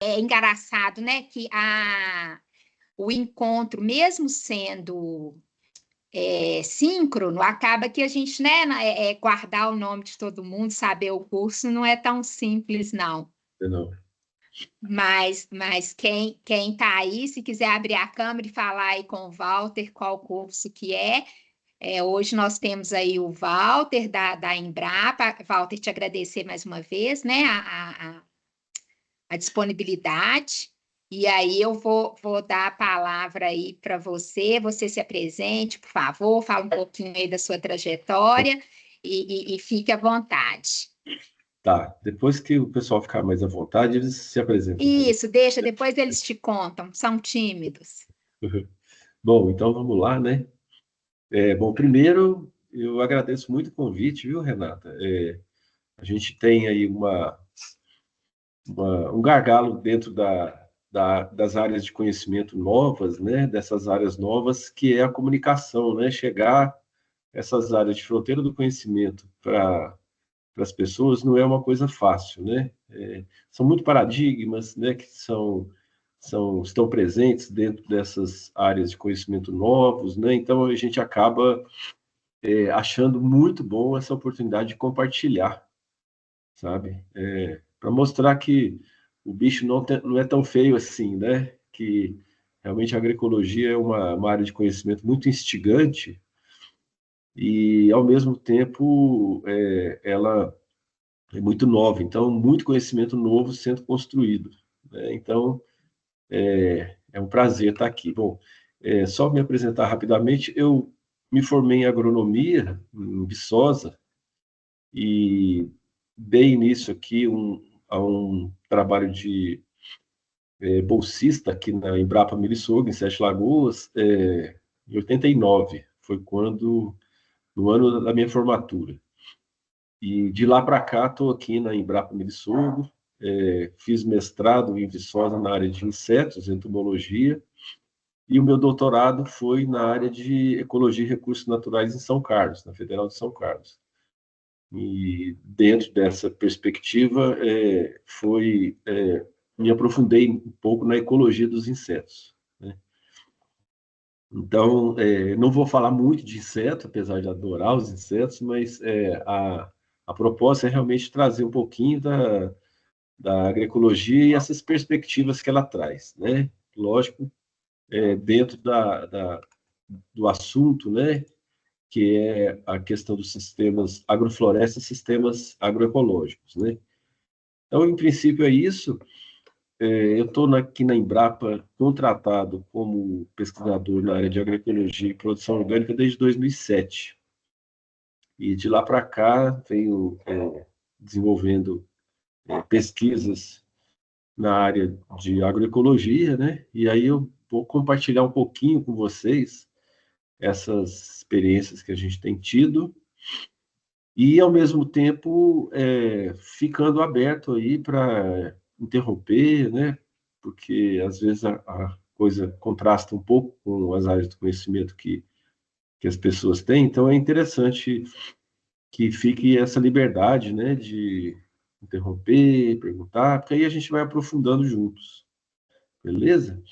É engraçado, né, que o encontro, mesmo sendo síncrono, acaba que a gente, né, guardar o nome de todo mundo, saber o curso, não é tão simples, não. Não. Mas quem está aí, se quiser abrir a câmera e falar aí com o Walter qual curso que hoje nós temos aí o Walter da Embrapa. Walter, te agradecer mais uma vez, né, a disponibilidade. E aí eu vou dar a palavra aí para você se apresente, por favor, fala um pouquinho aí da sua trajetória e fique à vontade. Tá, depois que o pessoal ficar mais à vontade, eles se apresentam também. Isso, deixa, depois eles te contam, são tímidos. Bom, então vamos lá, né? Bom, primeiro, eu agradeço muito o convite, viu, Renata? A gente tem aí um gargalo dentro das áreas de conhecimento novas, né? Dessas áreas novas, que é a comunicação, né? Chegar essas áreas de fronteira do conhecimento para as pessoas não é uma coisa fácil, né? São muito paradigmas, né? Que estão presentes dentro dessas áreas de conhecimento novos, né? Então a gente acaba achando muito bom essa oportunidade de compartilhar, sabe? Para mostrar que o bicho não é tão feio assim, né? Que realmente a agroecologia é uma área de conhecimento muito instigante e, ao mesmo tempo, ela é muito nova. Então, muito conhecimento novo sendo construído, né? Então, é um prazer estar aqui. Bom, só me apresentar rapidamente, eu me formei em agronomia em Viçosa e dei início aqui a um trabalho de bolsista aqui na Embrapa Miriçoga, em Sete Lagoas, em 89. Foi no ano da minha formatura. E de lá para cá, estou aqui na Embrapa Miriçogo, fiz mestrado em Viçosa na área de insetos, entomologia, e o meu doutorado foi na área de ecologia e recursos naturais em São Carlos, na Federal de São Carlos. E dentro dessa perspectiva, me aprofundei um pouco na ecologia dos insetos, né? Então, não vou falar muito de inseto, apesar de adorar os insetos, mas a proposta é realmente trazer um pouquinho da agroecologia e essas perspectivas que ela traz, né? Lógico, dentro do assunto, né? Que é a questão dos sistemas agroflorestas e sistemas agroecológicos, né? Então, em princípio, é isso. Eu estou aqui na Embrapa contratado como pesquisador na área de agroecologia e produção orgânica desde 2007. E de lá para cá venho desenvolvendo pesquisas na área de agroecologia, né? E aí eu vou compartilhar um pouquinho com vocês essas experiências que a gente tem tido e, ao mesmo tempo, ficando aberto aí para interromper, né? Porque, às vezes, a coisa contrasta um pouco com as áreas do conhecimento que as pessoas têm, então é interessante que fique essa liberdade, né, de interromper, perguntar, porque aí a gente vai aprofundando juntos, beleza?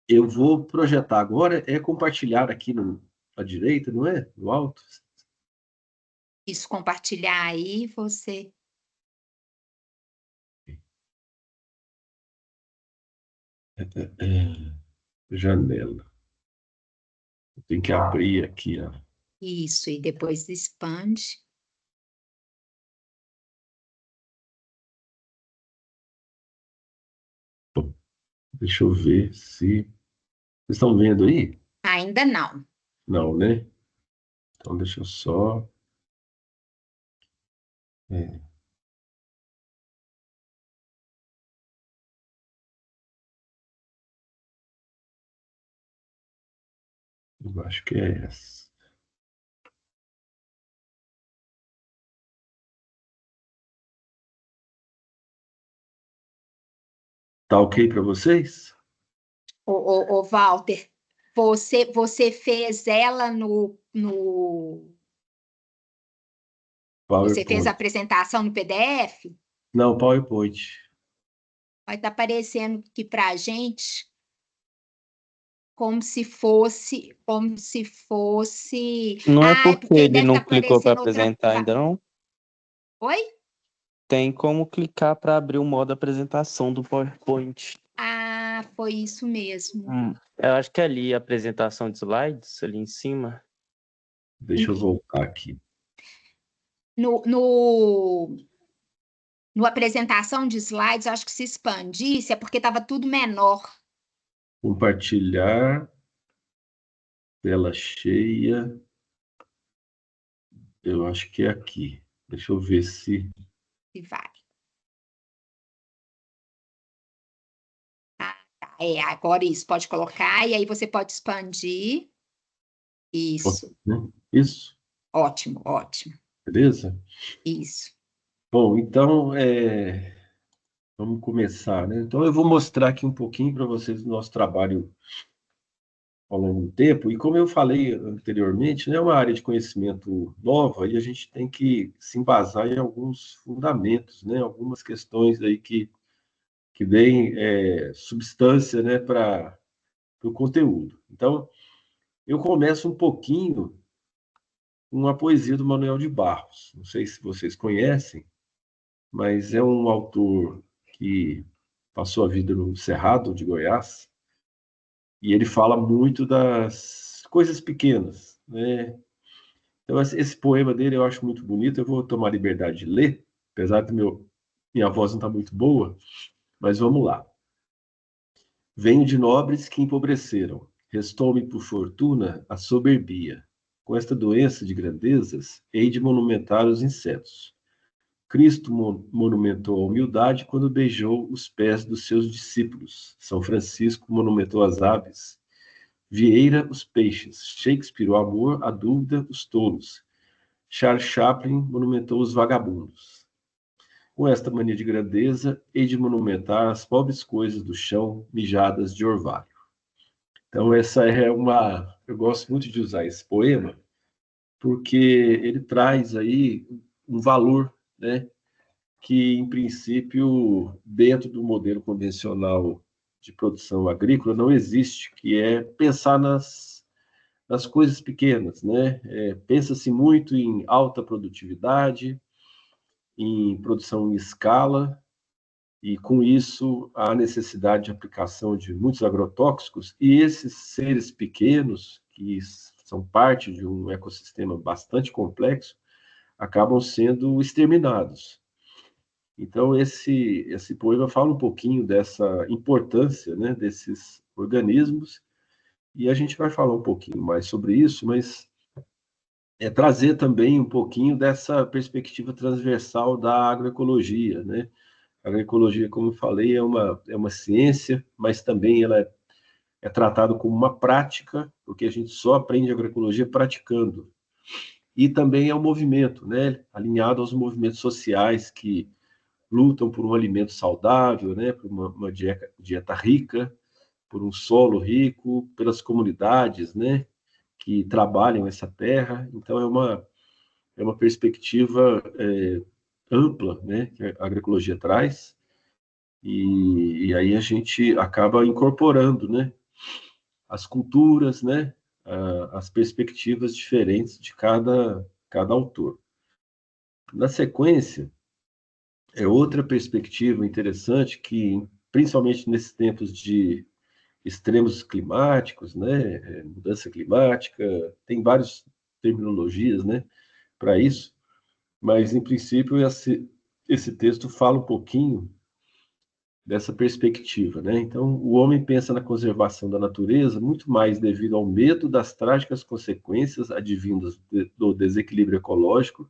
Eu vou projetar agora, compartilhar aqui à direita, não é? No alto. Isso, compartilhar aí, você. Janela. Tem que abrir aqui, ó. Isso, e depois expande. Deixa eu ver se... Vocês estão vendo aí? Ainda não. Não, né? Então deixa eu só... é, eu acho que é essa. Tá ok para vocês? Ô, Walter, você fez ela Você fez a PowerPoint. apresentação no PDF? Não, PowerPoint. Vai estar aparecendo aqui para a gente como se fosse. Não é Ah, é porque porque ele deve estar não clicou para aparecendo outra. apresentar ainda não? Oi? Tem como clicar para abrir o modo apresentação do PowerPoint. Ah, foi isso mesmo. Eu acho que é ali a apresentação de slides, ali em cima. Deixa eu voltar aqui. No apresentação de slides, eu acho que se expandisse é porque estava tudo menor. Compartilhar, tela cheia. Eu acho que é aqui. Deixa eu ver se... E vai. Tá. Agora isso, pode colocar, e aí você pode expandir. Isso. Isso, Ótimo, ótimo. beleza? Isso. Bom, então, vamos começar, né? Então, eu vou mostrar aqui um pouquinho para vocês o nosso trabalho ao longo do tempo. E como eu falei anteriormente, né, é uma área de conhecimento nova e a gente tem que se embasar em alguns fundamentos, né? Algumas questões aí que deem substância, né, para o conteúdo. Então, eu começo um pouquinho com uma poesia do Manuel de Barros. Não sei se vocês conhecem, mas é um autor que passou a vida no Cerrado de Goiás, e ele fala muito das coisas pequenas, né? Então, esse poema dele eu acho muito bonito, eu vou tomar a liberdade de ler, apesar de minha voz não estar muito boa, mas vamos lá. Venho de nobres que empobreceram, restou-me por fortuna a soberbia. Com esta doença de grandezas, hei de monumentar os insetos. Cristo monumentou a humildade quando beijou os pés dos seus discípulos. São Francisco monumentou as aves. Vieira, os peixes. Shakespeare, o amor, a dúvida, os tolos. Charles Chaplin monumentou os vagabundos. Com esta mania de grandeza, hei de monumentar as pobres coisas do chão, mijadas de orvalho. Então, essa é uma... Eu gosto muito de usar esse poema, porque ele traz aí um valor, né? Que, em princípio, dentro do modelo convencional de produção agrícola, não existe, que é pensar nas coisas pequenas, né? Pensa-se muito em alta produtividade, em produção em escala, e com isso a necessidade de aplicação de muitos agrotóxicos, e esses seres pequenos, que são parte de um ecossistema bastante complexo, acabam sendo exterminados. Então, esse poema fala um pouquinho dessa importância, né, desses organismos, e a gente vai falar um pouquinho mais sobre isso, mas trazer também um pouquinho dessa perspectiva transversal da agroecologia, né? A agroecologia, como eu falei, é uma ciência, mas também ela é tratada como uma prática, porque a gente só aprende agroecologia praticando. E também é um movimento, né, alinhado aos movimentos sociais que lutam por um alimento saudável, né, por uma dieta rica, por um solo rico, pelas comunidades, né, que trabalham essa terra. Então, é uma perspectiva ampla, né, que a agroecologia traz, e aí a gente acaba incorporando, né, as culturas, né, as perspectivas diferentes de cada autor. Na sequência, é outra perspectiva interessante que, principalmente nesses tempos de extremos climáticos, né, mudança climática, tem várias terminologias, né, para isso, mas, em princípio, esse texto fala um pouquinho dessa perspectiva, né? Então, o homem pensa na conservação da natureza muito mais devido ao medo das trágicas consequências advindas do desequilíbrio ecológico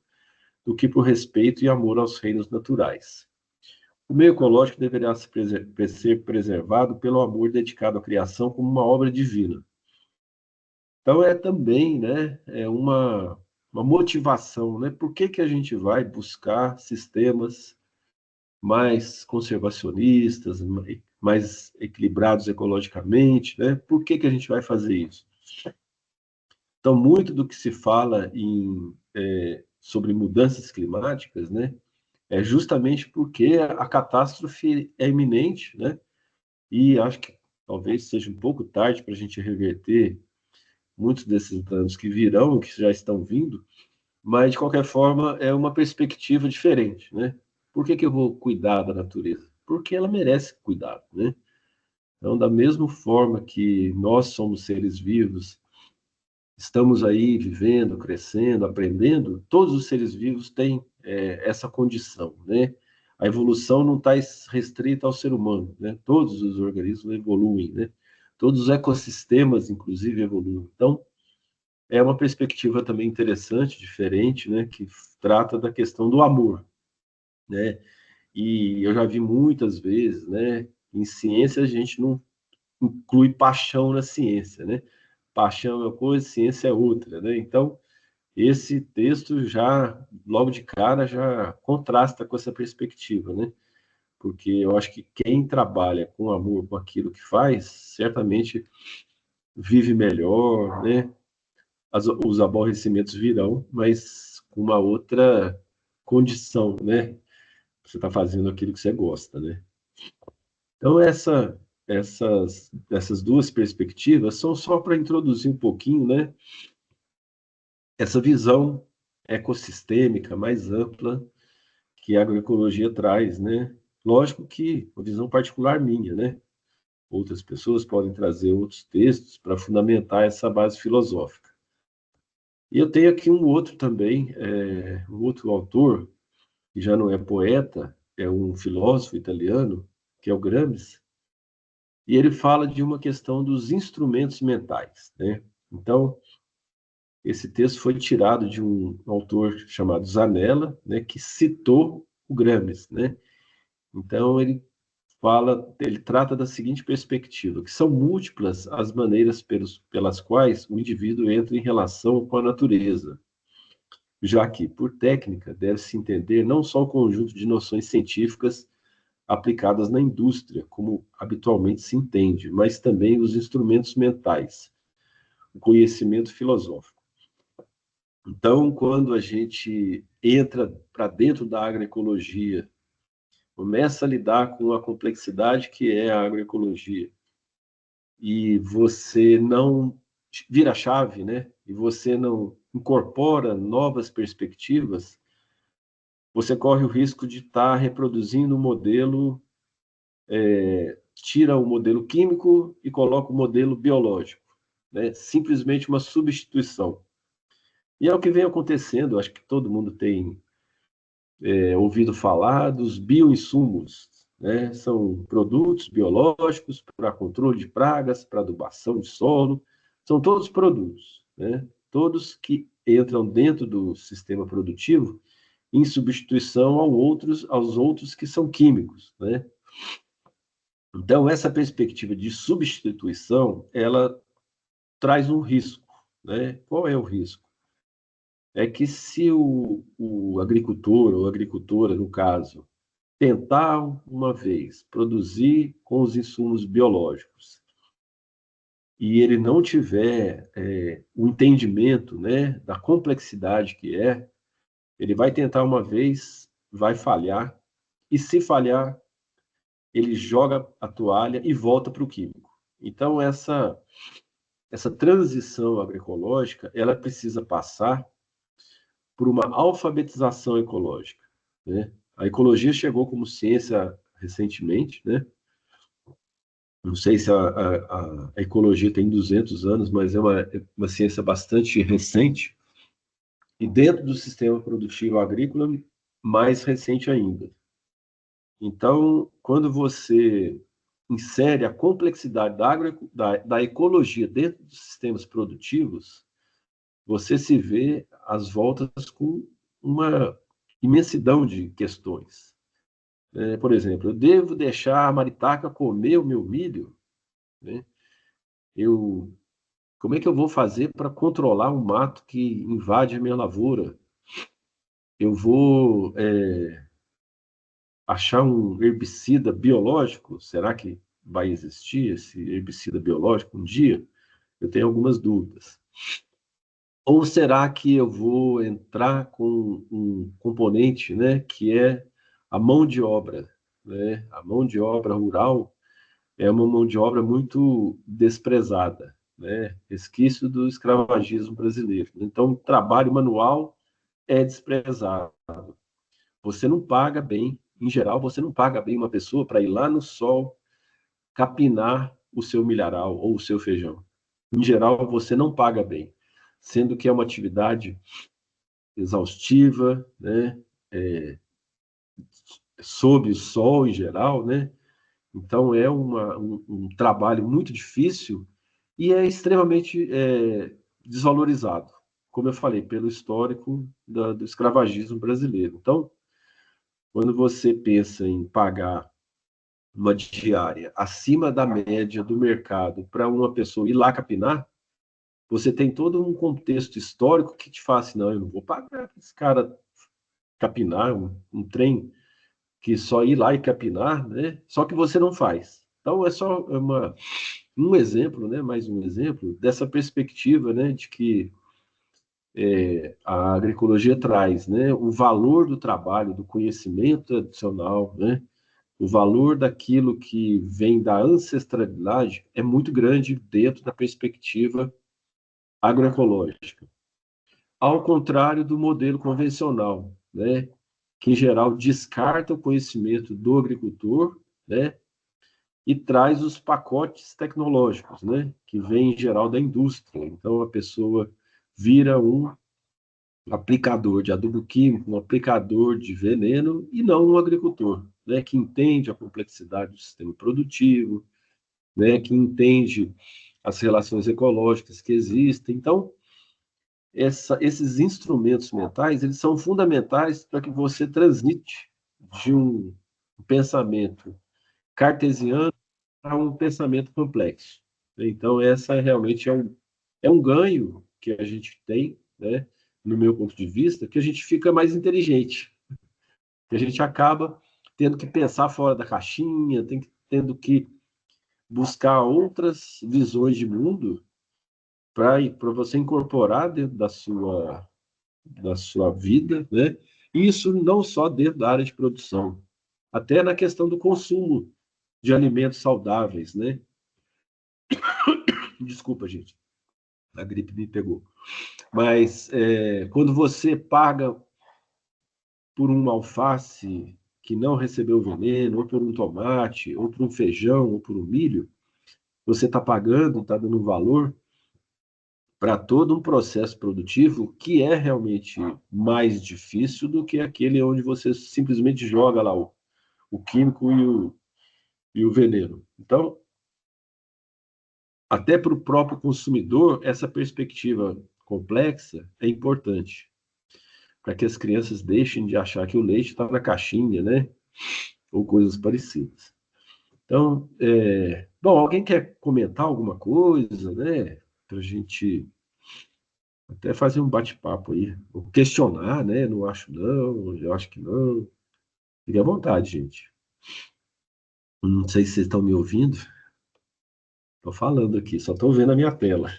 do que por respeito e amor aos reinos naturais. O meio ecológico deverá ser preservado pelo amor dedicado à criação como uma obra divina. Então, também, né, uma motivação, né? Por que a gente vai buscar sistemas mais conservacionistas, mais equilibrados ecologicamente, né? Por que a gente vai fazer isso? Então, muito do que se fala sobre mudanças climáticas, né, é justamente porque a catástrofe é iminente, né? E acho que talvez seja um pouco tarde para a gente reverter muitos desses danos que virão, que já estão vindo, mas de qualquer forma é uma perspectiva diferente, né? Por que que eu vou cuidar da natureza? Porque ela merece cuidado, né? Então, da mesma forma que nós somos seres vivos, estamos aí vivendo, crescendo, aprendendo, todos os seres vivos têm essa condição, né? A evolução não está restrita ao ser humano, né? Todos os organismos evoluem, né? Todos os ecossistemas, inclusive, evoluem. Então, é uma perspectiva também interessante, diferente, né? Que trata da questão do amor, né? E eu já vi muitas vezes, né? Em ciência a gente não inclui paixão na ciência, né? Paixão é uma coisa, ciência é outra, né? Então, esse texto já, logo de cara, já contrasta com essa perspectiva, né? Porque eu acho que quem trabalha com amor com aquilo que faz, certamente vive melhor, né? Os aborrecimentos virão, mas com uma outra condição, né? Você está fazendo aquilo que você gosta, né? Então, essas duas perspectivas são só para introduzir um pouquinho, né? Essa visão ecossistêmica mais ampla que a agroecologia traz, né? Lógico que uma visão particular minha, né? Outras pessoas podem trazer outros textos para fundamentar essa base filosófica. E eu tenho aqui um outro também, um outro autor, que já não é poeta, é um filósofo italiano, que é o Gramsci, e ele fala de uma questão dos instrumentos mentais, né? Então, esse texto foi tirado de um autor chamado Zanella, né, que citou o Gramsci, né? Então, ele trata da seguinte perspectiva, que são múltiplas as maneiras pelas quais o indivíduo entra em relação com a natureza, já que, por técnica, deve-se entender não só o conjunto de noções científicas aplicadas na indústria, como habitualmente se entende, mas também os instrumentos mentais, o conhecimento filosófico. Então, quando a gente entra para dentro da agroecologia, começa a lidar com a complexidade que é a agroecologia, e você não vira a chave, né? E você não incorpora novas perspectivas, você corre o risco de estar reproduzindo um modelo, tira o modelo químico e coloca o modelo biológico, né? Simplesmente uma substituição. E é o que vem acontecendo, acho que todo mundo tem ouvido falar dos bioinsumos, né? São produtos biológicos para controle de pragas, para adubação de solo, são todos produtos, né? Todos que entram dentro do sistema produtivo em substituição aos outros que são químicos, né? Então, essa perspectiva de substituição, ela traz um risco, né? Qual é o risco? É que se o agricultor ou agricultora, no caso, tentar uma vez produzir com os insumos biológicos e ele não tiver o entendimento, né, da complexidade que é, ele vai tentar uma vez, vai falhar, e se falhar, ele joga a toalha e volta para o químico. Então, essa transição agroecológica, ela precisa passar por uma alfabetização ecológica, né? A ecologia chegou como ciência recentemente, né? Não sei se a ecologia tem 200 anos, mas é uma ciência bastante recente, e dentro do sistema produtivo agrícola, mais recente ainda. Então, quando você insere a complexidade da ecologia dentro dos sistemas produtivos, você se vê às voltas com uma imensidão de questões. Por exemplo, eu devo deixar a maritaca comer o meu milho? Né? Como é que eu vou fazer para controlar um mato que invade a minha lavoura? Eu vou achar um herbicida biológico? Será que vai existir esse herbicida biológico um dia? Eu tenho algumas dúvidas. Ou será que eu vou entrar com um componente, né, que é a mão de obra, né? A mão de obra rural é uma mão de obra muito desprezada, né? Resquício do escravagismo brasileiro. Então, o trabalho manual é desprezado. Você não paga bem, em geral, você não paga bem uma pessoa para ir lá no sol capinar o seu milharal ou o seu feijão. Em geral, você não paga bem, sendo que é uma atividade exaustiva, né? Sob o sol em geral, né? Então é um trabalho muito difícil e é extremamente desvalorizado, como eu falei, pelo histórico do escravagismo brasileiro. Então, quando você pensa em pagar uma diária acima da média do mercado para uma pessoa ir lá capinar, você tem todo um contexto histórico que te faz assim, não, eu não vou pagar esse cara capinar, um trem que só ir lá e capinar, né? Só que você não faz. Então, é só um exemplo, né? Mais um exemplo dessa perspectiva, né? De que a agroecologia traz, né? O valor do trabalho, do conhecimento tradicional, né? O valor daquilo que vem da ancestralidade é muito grande dentro da perspectiva agroecológica. Ao contrário do modelo convencional, né? Que em geral descarta o conhecimento do agricultor, né? E traz os pacotes tecnológicos, né? Que vem em geral da indústria. Então a pessoa vira um aplicador de adubo químico, um aplicador de veneno e não um agricultor, né? Que entende a complexidade do sistema produtivo, né? Que entende as relações ecológicas que existem. Então esses instrumentos mentais eles são fundamentais para que você transite de um pensamento cartesiano a um pensamento complexo. Então, essa realmente é um ganho que a gente tem, né, no meu ponto de vista, que a gente fica mais inteligente, que a gente acaba tendo que pensar fora da caixinha, tendo que buscar outras visões de mundo para você incorporar dentro da sua vida, né? Isso não só dentro da área de produção, até na questão do consumo de alimentos saudáveis, né? Desculpa, gente, a gripe me pegou. Mas quando você paga por um alface que não recebeu veneno, ou por um tomate, ou por um feijão, ou por um milho, você está pagando, está dando um valor para todo um processo produtivo que é realmente mais difícil do que aquele onde você simplesmente joga lá o químico e o veneno. Então, até para o próprio consumidor, essa perspectiva complexa é importante, para que as crianças deixem de achar que o leite está na caixinha, né? Ou coisas parecidas. Então, bom, alguém quer comentar alguma coisa, né? Para a gente até fazer um bate-papo aí, ou questionar, né? Não acho não, eu acho que não. Fique à vontade, gente. Não sei se vocês estão me ouvindo. Estou falando aqui, só estou vendo a minha tela.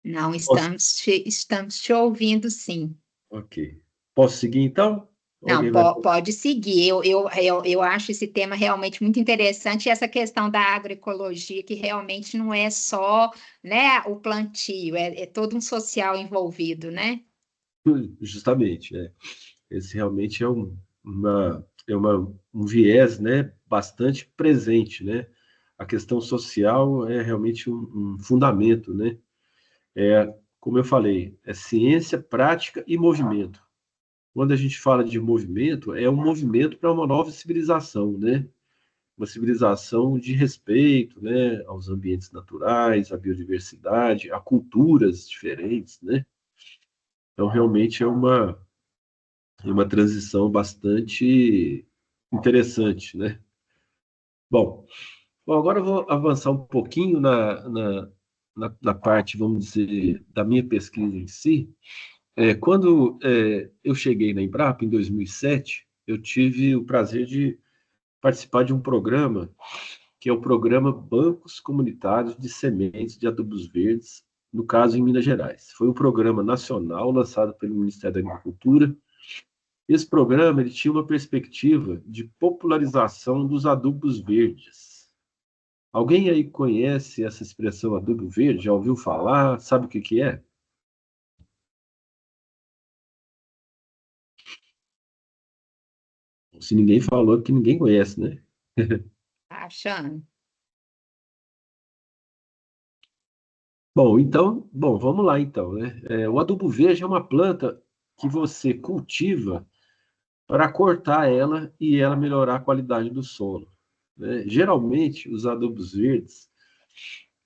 Não, Posso? estamos te ouvindo, sim. Ok. Posso seguir então? Não, Alguém vai. pode seguir. Eu acho esse tema realmente muito interessante, e essa questão da agroecologia, que realmente não é só, né, o plantio, é todo um social envolvido, né? Justamente, esse realmente um viés, né, bastante presente, né? A questão social é realmente um fundamento, né? Como eu falei, é ciência, prática e movimento. Quando a gente fala de movimento, é um movimento para uma nova civilização, né? Uma civilização de respeito, né, aos ambientes naturais, à biodiversidade, a culturas diferentes, né? Então, realmente é uma transição bastante interessante, né? Bom, agora eu vou avançar um pouquinho na parte, vamos dizer, da minha pesquisa em si. Quando eu cheguei na Embrapa, em 2007, eu tive o prazer de participar de um programa, que é o programa Bancos Comunitários de Sementes de Adubos Verdes, no caso em Minas Gerais. Foi um programa nacional lançado pelo Ministério da Agricultura, Esse programa ele tinha uma perspectiva de popularização dos adubos verdes. Alguém aí conhece essa expressão adubo verde? Já ouviu falar? Sabe o que que é? Se ninguém falou, é que ninguém conhece, né? Tá achando? Bom, vamos lá então, né? O adubo verde é uma planta que você cultiva para cortar ela e ela melhorar a qualidade do solo, né? Geralmente, os adubos verdes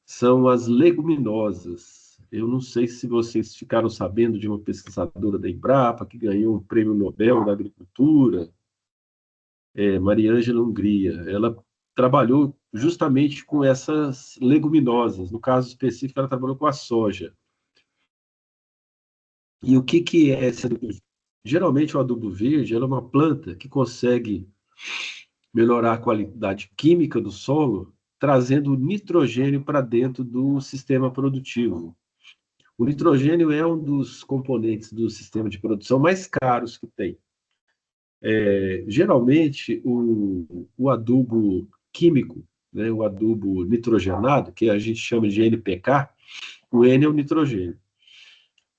são as leguminosas. Eu não sei se vocês ficaram sabendo de uma pesquisadora da Embrapa que ganhou um prêmio Nobel da Agricultura, Maria Ângela Hungria. Ela trabalhou justamente com essas leguminosas. No caso específico, ela trabalhou com a soja. E o que que é esse adubo verde? Geralmente, o adubo verde ela é uma planta que consegue melhorar a qualidade química do solo, trazendo nitrogênio para dentro do sistema produtivo. O nitrogênio é um dos componentes do sistema de produção mais caros que tem. Geralmente, o adubo químico, né, o adubo nitrogenado, que a gente chama de NPK, o N é o nitrogênio.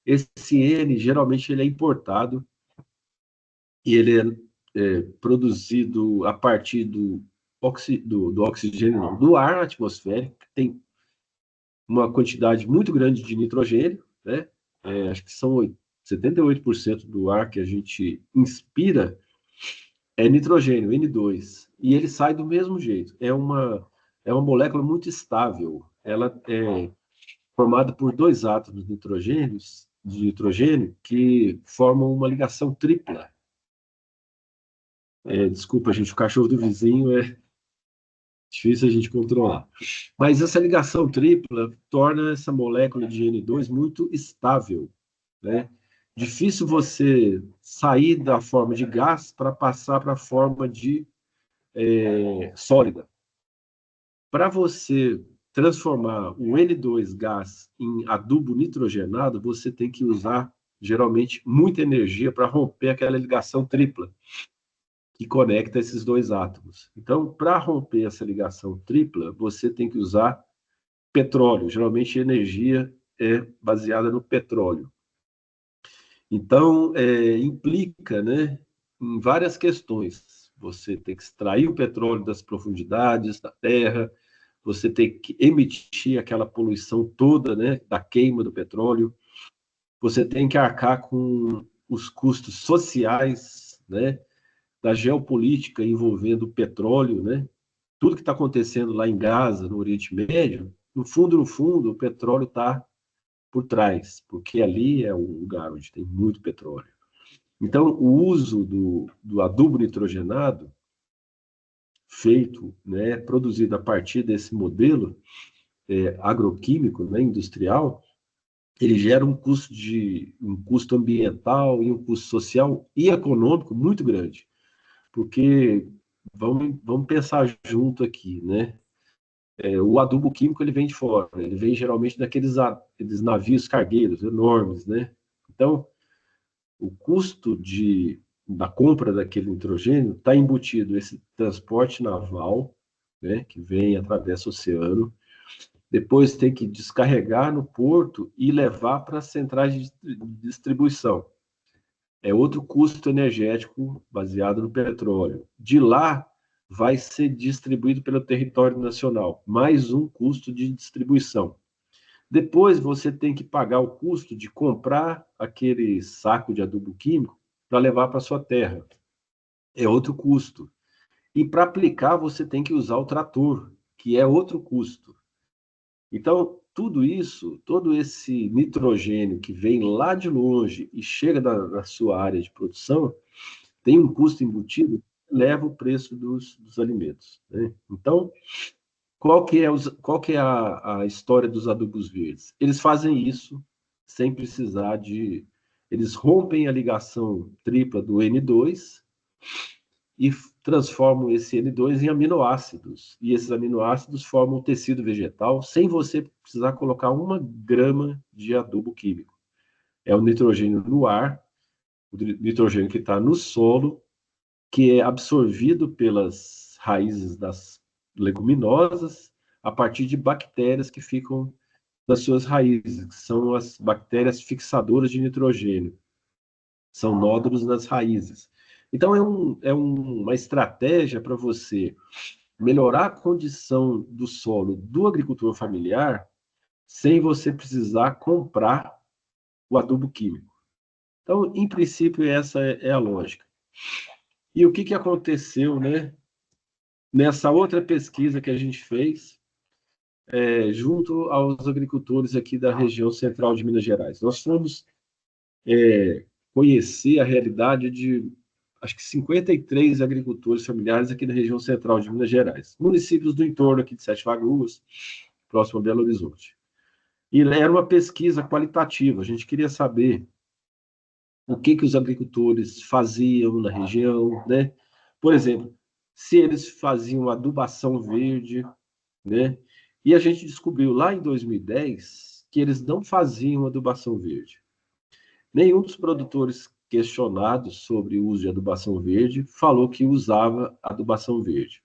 Esse N, geralmente, ele é importado e ele é produzido a partir do oxigênio, não, do ar atmosférico, que tem uma quantidade muito grande de nitrogênio, né? Acho que são 78% do ar que a gente inspira é nitrogênio, N2, e ele sai do mesmo jeito. É uma molécula muito estável. Ela é formada por dois átomos de nitrogênio que formam uma ligação tripla. Desculpa, gente, o cachorro do vizinho é difícil a gente controlar. Mas essa ligação tripla torna essa molécula de N2 muito estável, né? Difícil você sair da forma de gás para passar para a forma de sólida. Para você transformar o N2 gás em adubo nitrogenado, você tem que usar, geralmente, muita energia para romper aquela ligação tripla que conecta esses dois átomos. Então, para romper essa ligação tripla, você tem que usar petróleo. Geralmente, a energia é baseada no petróleo. Então, implica, né, em várias questões. Você tem que extrair o petróleo das profundidades da terra, você tem que emitir aquela poluição toda, né, da queima do petróleo, você tem que arcar com os custos sociais, né, da geopolítica envolvendo o petróleo, né, tudo que está acontecendo lá em Gaza, no Oriente Médio, no fundo, o petróleo está por trás, porque ali é um lugar onde tem muito petróleo. Então, o uso do adubo nitrogenado, feito, né, produzido a partir desse modelo agroquímico, né, industrial, ele gera um custo ambiental e um custo social e econômico muito grande, porque vamos pensar junto aqui, né? O adubo químico ele vem de fora, ele vem geralmente daqueles navios cargueiros enormes, né? Então, o custo da compra daquele nitrogênio está embutido esse transporte naval, né, que vem através do oceano, depois tem que descarregar no porto e levar para as centrais de distribuição. É outro custo energético baseado no petróleo. De lá, vai ser distribuído pelo território nacional, mais um custo de distribuição. Depois, você tem que pagar o custo de comprar aquele saco de adubo químico para levar para sua terra. É outro custo. E para aplicar, você tem que usar o trator, que é outro custo. Então, tudo isso, todo esse nitrogênio que vem lá de longe e chega na sua área de produção, tem um custo embutido que leva o preço dos alimentos, né? Então, qual que é a história dos adubos verdes? Eles fazem isso sem precisar de... Eles rompem a ligação tripla do N2 e transformam esse N2 em aminoácidos. E esses aminoácidos formam tecido vegetal sem você precisar colocar 1 grama de adubo químico. É o nitrogênio no ar o nitrogênio que está no solo, que é absorvido pelas raízes das leguminosas a partir de bactérias que ficam nas suas raízes, que são as bactérias fixadoras de nitrogênio. São nódulos nas raízes. Então, uma estratégia para você melhorar a condição do solo do agricultor familiar sem você precisar comprar o adubo químico. Então, em princípio, essa é a lógica. E o que aconteceu, né, nessa outra pesquisa que a gente fez, junto aos agricultores aqui da região central de Minas Gerais? Nós fomos conhecer a realidade de, acho que 53 agricultores familiares aqui da região central de Minas Gerais, municípios do entorno aqui de Sete Lagoas, próximo a Belo Horizonte. E era uma pesquisa qualitativa, a gente queria saber o que os agricultores faziam na região, né? Por exemplo, se eles faziam adubação verde, né? E a gente descobriu lá em 2010 que eles não faziam adubação verde. Nenhum dos produtores questionados sobre o uso de adubação verde falou que usava adubação verde.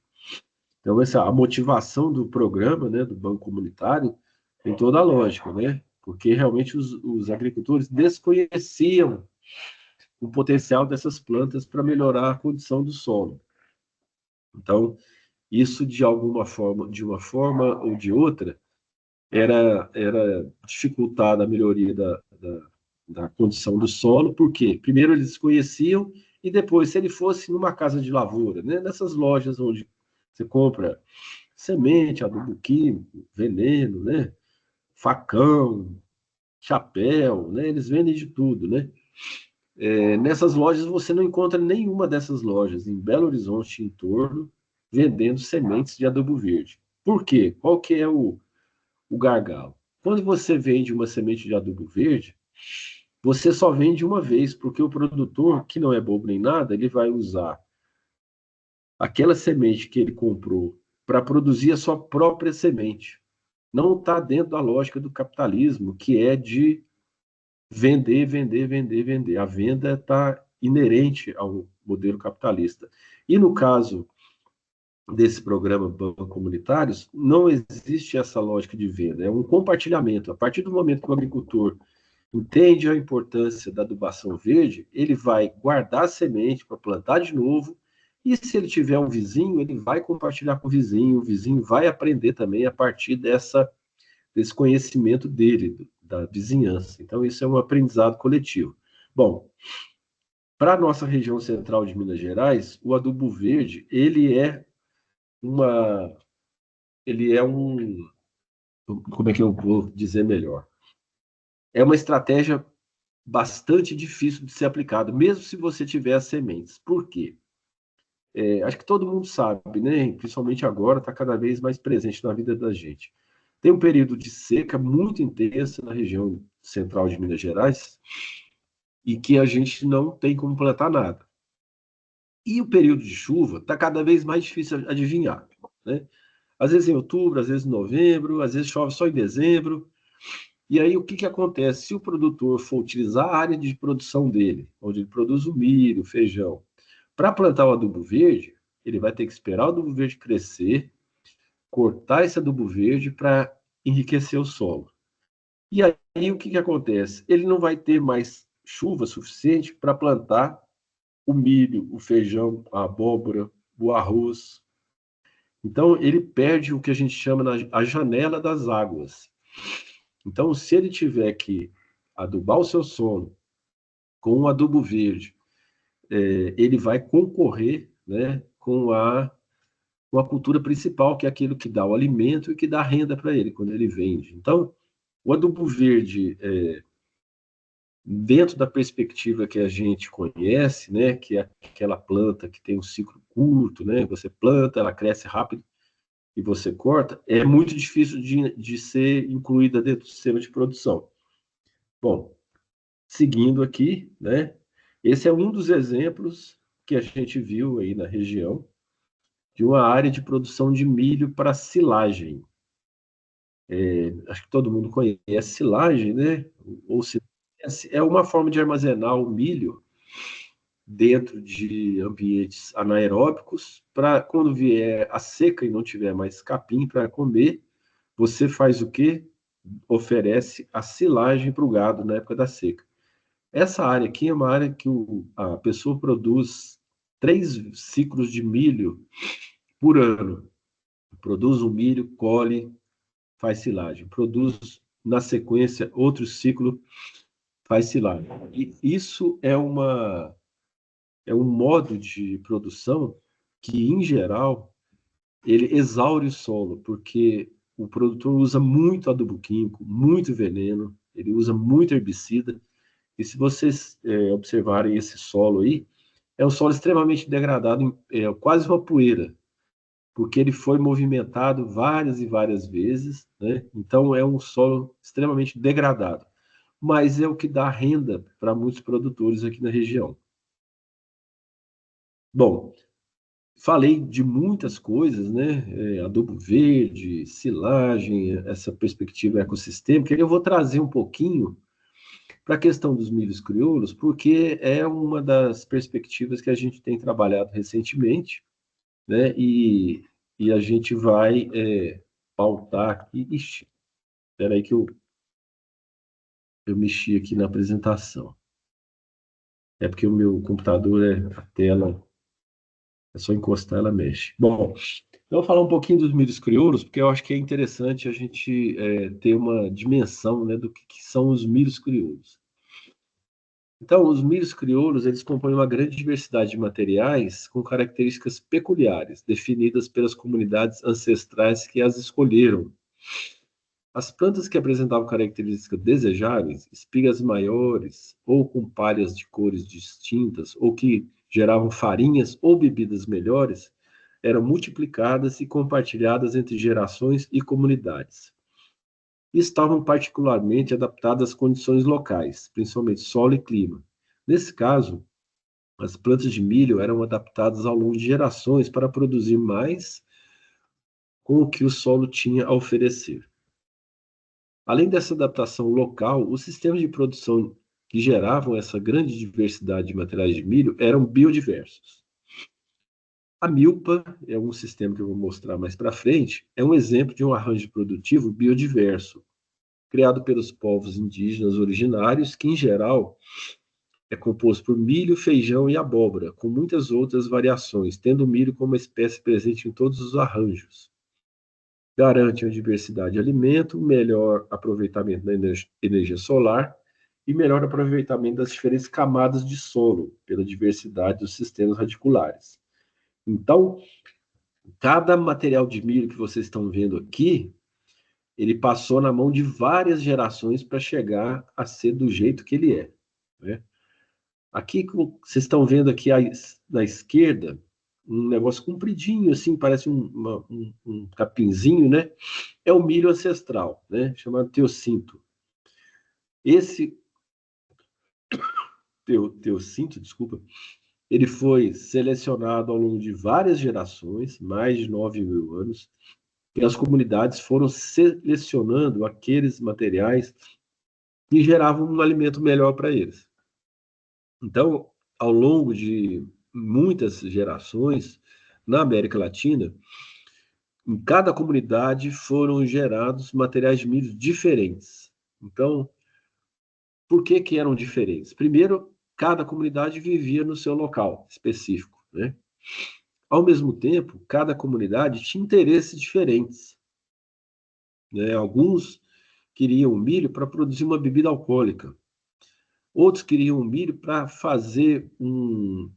Então, a motivação do programa, né, do Banco Comunitário, tem toda a lógica, né? Porque realmente os agricultores desconheciam o potencial dessas plantas para melhorar a condição do solo. Então, isso de alguma forma, de uma forma ou de outra, era dificultar a melhoria da condição do solo, porque primeiro eles desconheciam e depois, se ele fosse numa casa de lavoura, né, nessas lojas onde você compra semente, adubo químico, veneno, né, facão, chapéu, né, eles vendem de tudo, né? Nessas lojas você não encontra nenhuma dessas lojas em Belo Horizonte em torno vendendo sementes de adubo verde. Por quê? Qual que é o gargalo? Quando você vende uma semente de adubo verde, você só vende uma vez, porque o produtor, que não é bobo nem nada, ele vai usar aquela semente que ele comprou para produzir a sua própria semente. Não está dentro da lógica do capitalismo, que é de vender, vender, vender, vender. A venda está inerente ao modelo capitalista. E no caso desse programa Bancos Comunitários, não existe essa lógica de venda, é um compartilhamento. A partir do momento que o agricultor entende a importância da adubação verde, ele vai guardar a semente para plantar de novo, e se ele tiver um vizinho, ele vai compartilhar com o vizinho vai aprender também a partir desse conhecimento dele, da vizinhança. Então, isso é um aprendizado coletivo. Bom, para a nossa região central de Minas Gerais, o adubo verde, ele é um, como é que eu vou dizer melhor? É uma estratégia bastante difícil de ser aplicada, mesmo se você tiver as sementes. Por quê? Acho que todo mundo sabe, né? Principalmente agora, está cada vez mais presente na vida da gente. Tem um período de seca muito intensa na região central de Minas Gerais e que a gente não tem como plantar nada. E o período de chuva está cada vez mais difícil adivinhar, né? Às vezes em outubro, às vezes em novembro, às vezes chove só em dezembro. E aí o que acontece? Se o produtor for utilizar a área de produção dele, onde ele produz o milho, o feijão, para plantar o adubo verde, ele vai ter que esperar o adubo verde crescer, cortar esse adubo verde para enriquecer o solo. E aí o que acontece? Ele não vai ter mais chuva suficiente para plantar o milho, o feijão, a abóbora, o arroz. Então ele perde o que a gente chama a janela das águas. Então, se ele tiver que adubar o seu solo com um adubo verde, ele vai concorrer, né, com a cultura principal, que é aquilo que dá o alimento e que dá renda para ele quando ele vende. Então, o adubo verde, dentro da perspectiva que a gente conhece, né, que é aquela planta que tem um ciclo curto, né, você planta, ela cresce rápido e você corta, é muito difícil de ser incluída dentro do sistema de produção. Bom, seguindo aqui, né, esse é um dos exemplos que a gente viu aí na região de uma área de produção de milho para silagem. Acho que todo mundo conhece silagem, né? Ou se é uma forma de armazenar o milho dentro de ambientes anaeróbicos, para quando vier a seca e não tiver mais capim para comer, você faz o quê? Oferece a silagem para o gado na época da seca. Essa área aqui é uma área que a pessoa produz 3 ciclos de milho por ano. Produz um milho, colhe, faz silagem. Produz, na sequência, outro ciclo, faz silagem. E isso é um modo de produção que, em geral, ele exaure o solo, porque o produtor usa muito adubo químico, muito veneno, ele usa muito herbicida. E se vocês observarem esse solo aí, é um solo extremamente degradado, quase uma poeira, porque ele foi movimentado várias e várias vezes, né? Então é um solo extremamente degradado, mas é o que dá renda para muitos produtores aqui na região. Bom, falei de muitas coisas, né? Adubo verde, silagem, essa perspectiva ecossistêmica. Eu vou trazer um pouquinho para a questão dos milhos crioulos, porque é uma das perspectivas que a gente tem trabalhado recentemente, né? E a gente vai pautar aqui. Ixi, espera aí que eu mexi aqui na apresentação. É porque o meu computador, a tela, é só encostar, ela mexe. Bom, eu vou falar um pouquinho dos milhos crioulos, porque eu acho que é interessante a gente ter uma dimensão, né, do que são os milhos crioulos. Então, os milhos crioulos, eles compõem uma grande diversidade de materiais com características peculiares, definidas pelas comunidades ancestrais que as escolheram. As plantas que apresentavam características desejáveis, espigas maiores, ou com palhas de cores distintas, ou que geravam farinhas ou bebidas melhores, eram multiplicadas e compartilhadas entre gerações e comunidades. E estavam particularmente adaptadas às condições locais, principalmente solo e clima. Nesse caso, as plantas de milho eram adaptadas ao longo de gerações para produzir mais com o que o solo tinha a oferecer. Além dessa adaptação local, os sistemas de produção que geravam essa grande diversidade de materiais de milho eram biodiversos. A milpa é um sistema que eu vou mostrar mais para frente, é um exemplo de um arranjo produtivo biodiverso, criado pelos povos indígenas originários, que, em geral, é composto por milho, feijão e abóbora, com muitas outras variações, tendo o milho como uma espécie presente em todos os arranjos. Garante uma diversidade de alimento, melhor aproveitamento da energia solar e melhor aproveitamento das diferentes camadas de solo, pela diversidade dos sistemas radiculares. Então, cada material de milho que vocês estão vendo aqui, ele passou na mão de várias gerações para chegar a ser do jeito que ele é, né? Aqui, vocês estão vendo aqui na esquerda, um negócio compridinho, assim, parece um capinzinho, né? É o milho ancestral, né? Chamado teocinto. Esse teocinto, desculpa, ele foi selecionado ao longo de várias gerações, mais de 9.000 anos, e as comunidades foram selecionando aqueles materiais que geravam um alimento melhor para eles. Então, ao longo de muitas gerações, na América Latina, em cada comunidade foram gerados materiais de milho diferentes. Então, por que eram diferentes? Primeiro, cada comunidade vivia no seu local específico, né? Ao mesmo tempo, cada comunidade tinha interesses diferentes, né? Alguns queriam milho para produzir uma bebida alcoólica. Outros queriam milho para fazer um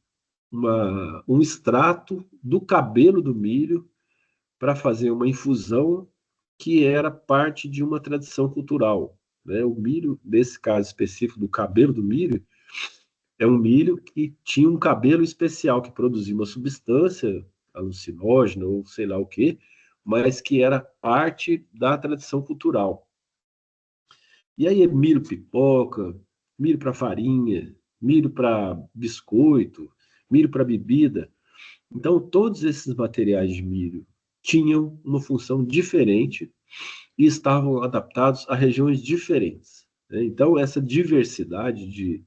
extrato do cabelo do milho para fazer uma infusão que era parte de uma tradição cultural, né? O milho, nesse caso específico do cabelo do milho, é um milho que tinha um cabelo especial que produzia uma substância alucinógena ou sei lá o quê, mas que era parte da tradição cultural. E aí é milho pipoca, milho para farinha, milho para biscoito, milho para bebida. Então, todos esses materiais de milho tinham uma função diferente e estavam adaptados a regiões diferentes, né? Então, essa diversidade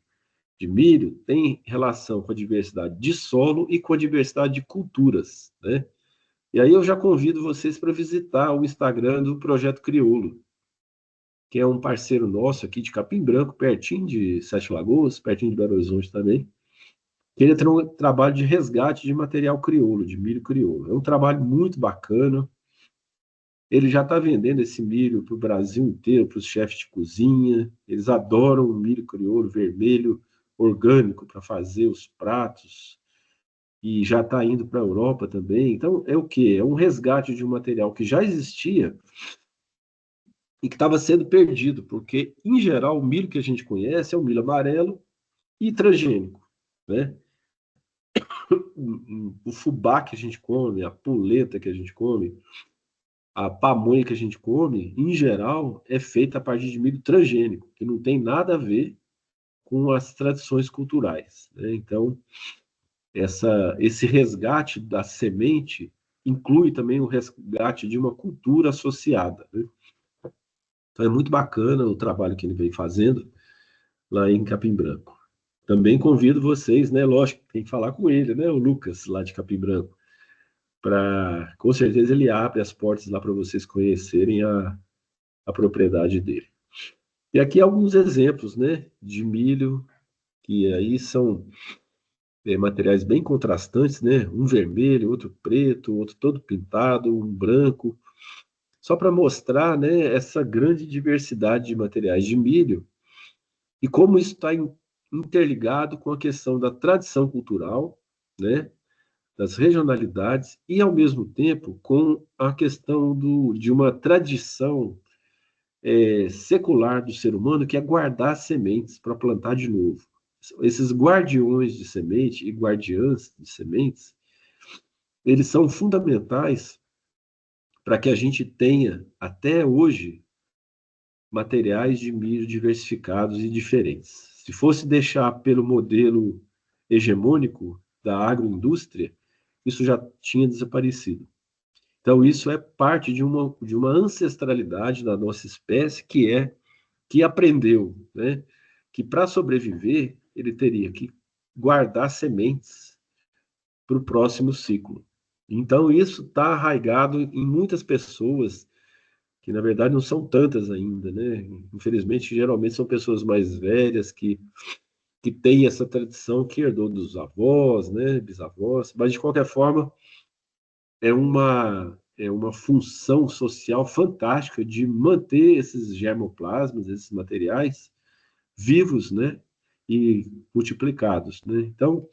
de milho tem relação com a diversidade de solo e com a diversidade de culturas, né? E aí eu já convido vocês para visitar o Instagram do Projeto Crioulo, que é um parceiro nosso aqui de Capim Branco, pertinho de Sete Lagoas, pertinho de Belo Horizonte também. Ele tem um trabalho de resgate de material crioulo, de milho crioulo. É um trabalho muito bacana. Ele já está vendendo esse milho para o Brasil inteiro, para os chefes de cozinha. Eles adoram o milho crioulo vermelho, orgânico, para fazer os pratos. E já está indo para a Europa também. Então, é o quê? É um resgate de um material que já existia e que estava sendo perdido, porque, em geral, o milho que a gente conhece é o milho amarelo e transgênico, né? O fubá que a gente come, a puleta que a gente come, a pamonha que a gente come, em geral, é feita a partir de milho transgênico, que não tem nada a ver com as tradições culturais, né? Então, esse resgate da semente inclui também o resgate de uma cultura associada, né? Então, é muito bacana o trabalho que ele vem fazendo lá em Capim Branco. Também convido vocês, né? Lógico, tem que falar com ele, né? O Lucas, lá de Capim Branco, para com certeza ele abre as portas lá para vocês conhecerem a propriedade dele. E aqui alguns exemplos, né, de milho, que aí são materiais bem contrastantes, né? Um vermelho, outro preto, outro todo pintado, um branco, só para mostrar, né, essa grande diversidade de materiais de milho e como isso está interligado com a questão da tradição cultural, né, das regionalidades e, ao mesmo tempo, com a questão de uma tradição secular do ser humano, que é guardar sementes para plantar de novo. Esses guardiões de semente e guardiãs de sementes, eles são fundamentais para que a gente tenha, até hoje, materiais de milho diversificados e diferentes. Se fosse deixar pelo modelo hegemônico da agroindústria, isso já tinha desaparecido. Então, isso é parte de uma ancestralidade da nossa espécie que aprendeu, né, que para sobreviver ele teria que guardar sementes para o próximo ciclo. Então, isso está arraigado em muitas pessoas, que na verdade não são tantas ainda, né? Infelizmente, geralmente são pessoas mais velhas que têm essa tradição que herdou dos avós, né, bisavós, mas de qualquer forma é uma função social fantástica de manter esses germoplasmas, esses materiais vivos, né, e multiplicados, né? Então,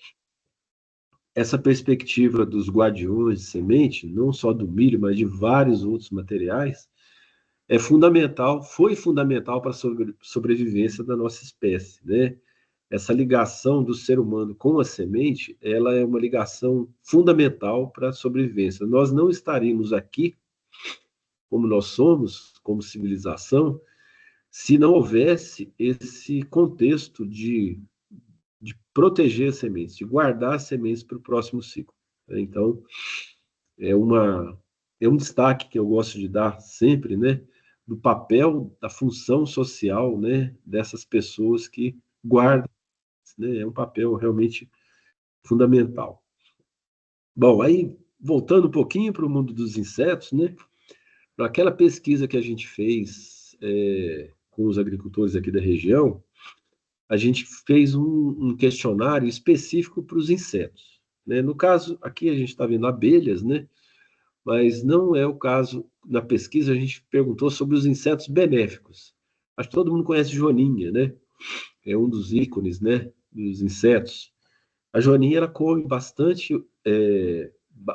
essa perspectiva dos guardiões de semente, não só do milho, mas de vários outros materiais, é fundamental, foi fundamental para a sobrevivência da nossa espécie, né? Essa ligação do ser humano com a semente, ela é uma ligação fundamental para a sobrevivência. Nós não estaríamos aqui como nós somos, como civilização, se não houvesse esse contexto de proteger as sementes, de guardar as sementes para o próximo ciclo. Então, é, uma, é um destaque que eu gosto de dar sempre, né, do papel, da função social, né, dessas pessoas que guardam, né, é um papel realmente fundamental. Bom, aí, voltando um pouquinho para o mundo dos insetos, né, para aquela pesquisa que a gente fez com os agricultores aqui da região, a gente fez um questionário específico para os insetos, né? No caso, aqui a gente está vendo abelhas, né? Mas não é o caso. Na pesquisa, a gente perguntou sobre os insetos benéficos. Acho que todo mundo conhece joaninha, né? É um dos ícones, né, dos insetos. A joaninha, ela come bastante,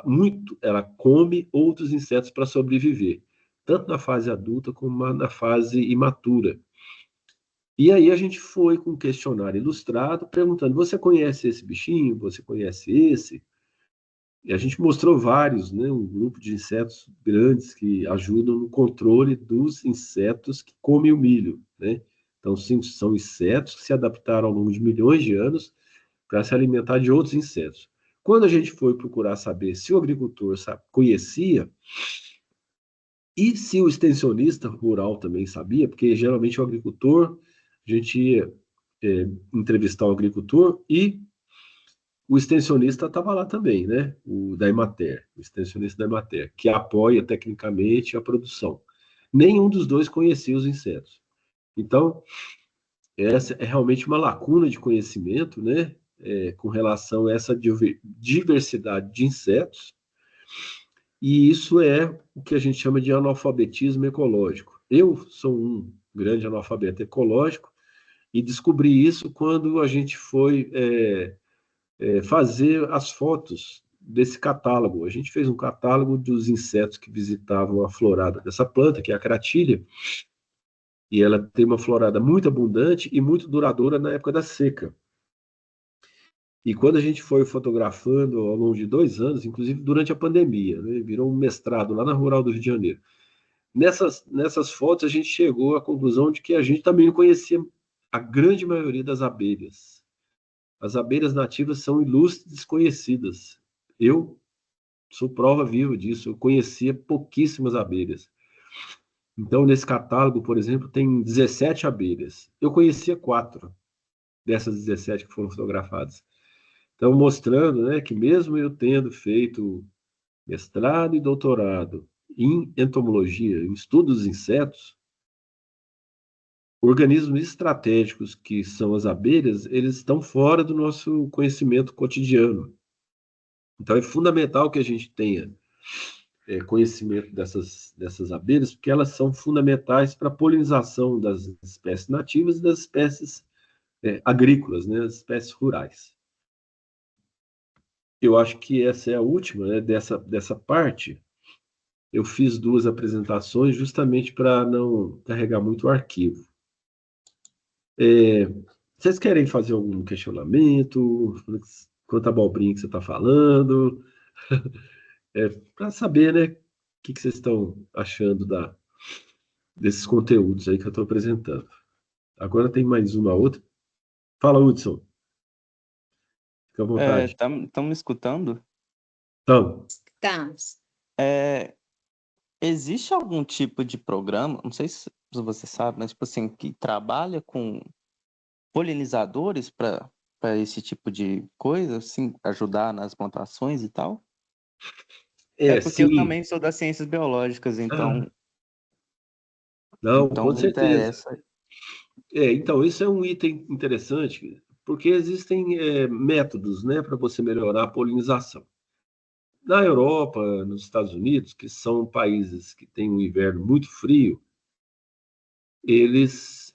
muito, ela come outros insetos para sobreviver, tanto na fase adulta como na fase imatura. E aí a gente foi com um questionário ilustrado, perguntando: você conhece esse bichinho? Você conhece esse? E a gente mostrou vários, né? Um grupo de insetos grandes que ajudam no controle dos insetos que comem o milho, né? Então, sim, são insetos que se adaptaram ao longo de milhões de anos para se alimentar de outros insetos. Quando a gente foi procurar saber se o agricultor conhecia e se o extensionista rural também sabia, porque geralmente o agricultor, a gente entrevistar o agricultor, e o extensionista estava lá também, né? O da Emater, o extensionista da Emater, que apoia tecnicamente a produção. Nenhum dos dois conhecia os insetos. Então, essa é realmente uma lacuna de conhecimento, né? Com relação a essa diversidade de insetos, e isso é o que a gente chama de analfabetismo ecológico. Eu sou um grande analfabeto ecológico e descobri isso quando a gente foi fazer as fotos desse catálogo. A gente fez um catálogo dos insetos que visitavam a florada dessa planta, que é a cratilha, e ela tem uma florada muito abundante e muito duradoura na época da seca. E quando a gente foi fotografando ao longo de 2 anos, inclusive durante a pandemia, né, virou um mestrado lá na Rural do Rio de Janeiro. Nessas fotos, a gente chegou à conclusão de que a gente também não conhecia a grande maioria das abelhas. As abelhas nativas são ilustres desconhecidas. Eu sou prova viva disso, eu conhecia pouquíssimas abelhas. Então, nesse catálogo, por exemplo, tem 17 abelhas. Eu conhecia 4 dessas 17 que foram fotografadas. Então, mostrando, né, que mesmo eu tendo feito mestrado e doutorado em entomologia, em estudos dos insetos, organismos estratégicos que são as abelhas, eles estão fora do nosso conhecimento cotidiano. Então, é fundamental que a gente tenha conhecimento dessas abelhas, porque elas são fundamentais para a polinização das espécies nativas e das espécies agrícolas, né, das espécies rurais. Eu acho que essa é a última, né, dessa parte. Eu fiz 2 apresentações justamente para não carregar muito o arquivo. Vocês querem fazer algum questionamento? Quanto à abobrinha que você está falando? Para saber, né, o que vocês estão achando desses conteúdos aí que eu estou apresentando. Agora tem mais uma outra. Fala, Hudson. Fica à vontade. Estão me escutando? Então, Estamos. Existe algum tipo de programa, não sei se você sabe, mas tipo assim, que trabalha com polinizadores para esse tipo de coisa, assim, ajudar nas plantações e tal? É porque eu sim. também sou das ciências biológicas, Ah, então, não, com me certeza. interessa. Então, isso é um item interessante, porque existem métodos, né, para você melhorar a polinização. Na Europa, nos Estados Unidos, que são países que têm um inverno muito frio, eles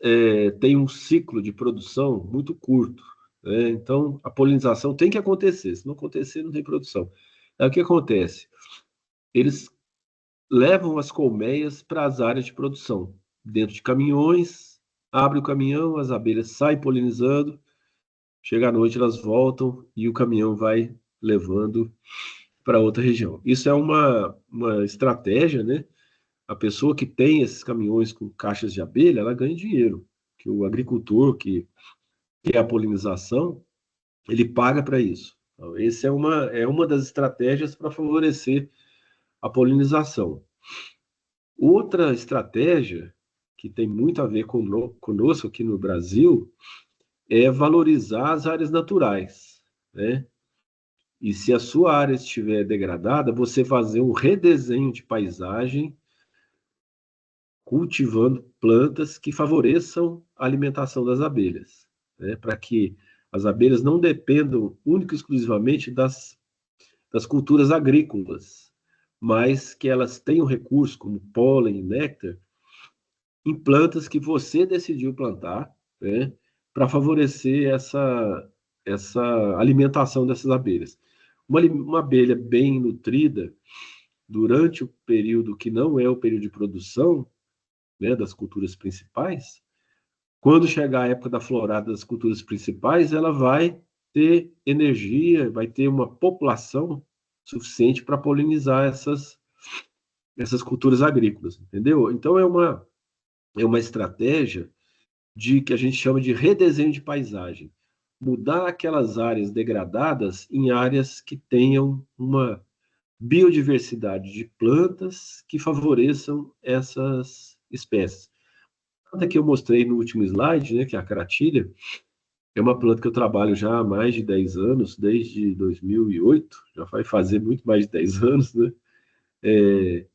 têm um ciclo de produção muito curto, né? Então, a polinização tem que acontecer. Se não acontecer, não tem produção. Aí, o que acontece? Eles levam as colmeias para as áreas de produção, dentro de caminhões, abre o caminhão, as abelhas saem polinizando, chega à noite, elas voltam e o caminhão vai levando para outra região. Isso é uma estratégia, né? A pessoa que tem esses caminhões com caixas de abelha, ela ganha dinheiro. Que o agricultor que quer a polinização, ele paga para isso. Então, essa é uma das estratégias para favorecer a polinização. Outra estratégia, que tem muito a ver conosco aqui no Brasil, é valorizar as áreas naturais, né? E se a sua área estiver degradada, você fazer um redesenho de paisagem cultivando plantas que favoreçam a alimentação das abelhas, né? Para que as abelhas não dependam única e exclusivamente das culturas agrícolas, mas que elas tenham recursos como pólen e néctar em plantas que você decidiu plantar, né? Para favorecer essa alimentação dessas abelhas. Uma abelha bem nutrida durante o período que não é o período de produção, né, das culturas principais, quando chegar a época da florada das culturas principais, ela vai ter energia, vai ter uma população suficiente para polinizar essas culturas agrícolas, entendeu? Então é uma estratégia que a gente chama de redesenho de paisagem. Mudar aquelas áreas degradadas em áreas que tenham uma biodiversidade de plantas que favoreçam essas espécies. A que eu mostrei no último slide, né, que é a cratilha, É uma planta que eu trabalho já há mais de 10 anos, desde 2008, já vai fazer muito mais de 10 anos, né? É,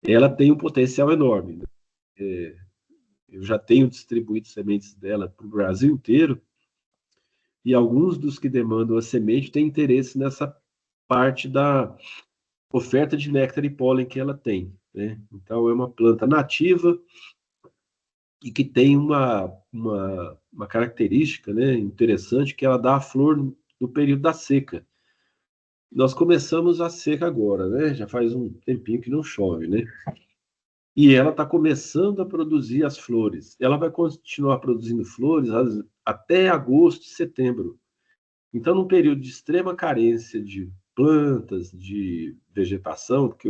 ela tem um potencial enorme, né? Eu já tenho distribuído sementes dela para o Brasil inteiro, e alguns dos que demandam a semente têm interesse nessa parte da oferta de néctar e pólen que ela tem, né? Então, é uma planta nativa e que tem uma característica, né, interessante, que ela dá a flor no período da seca. Nós começamos a seca agora, né? Já faz um tempinho que não chove, né? E ela está começando a produzir as flores. Ela vai continuar produzindo flores até agosto, setembro. Então, num período de extrema carência de plantas, de vegetação, porque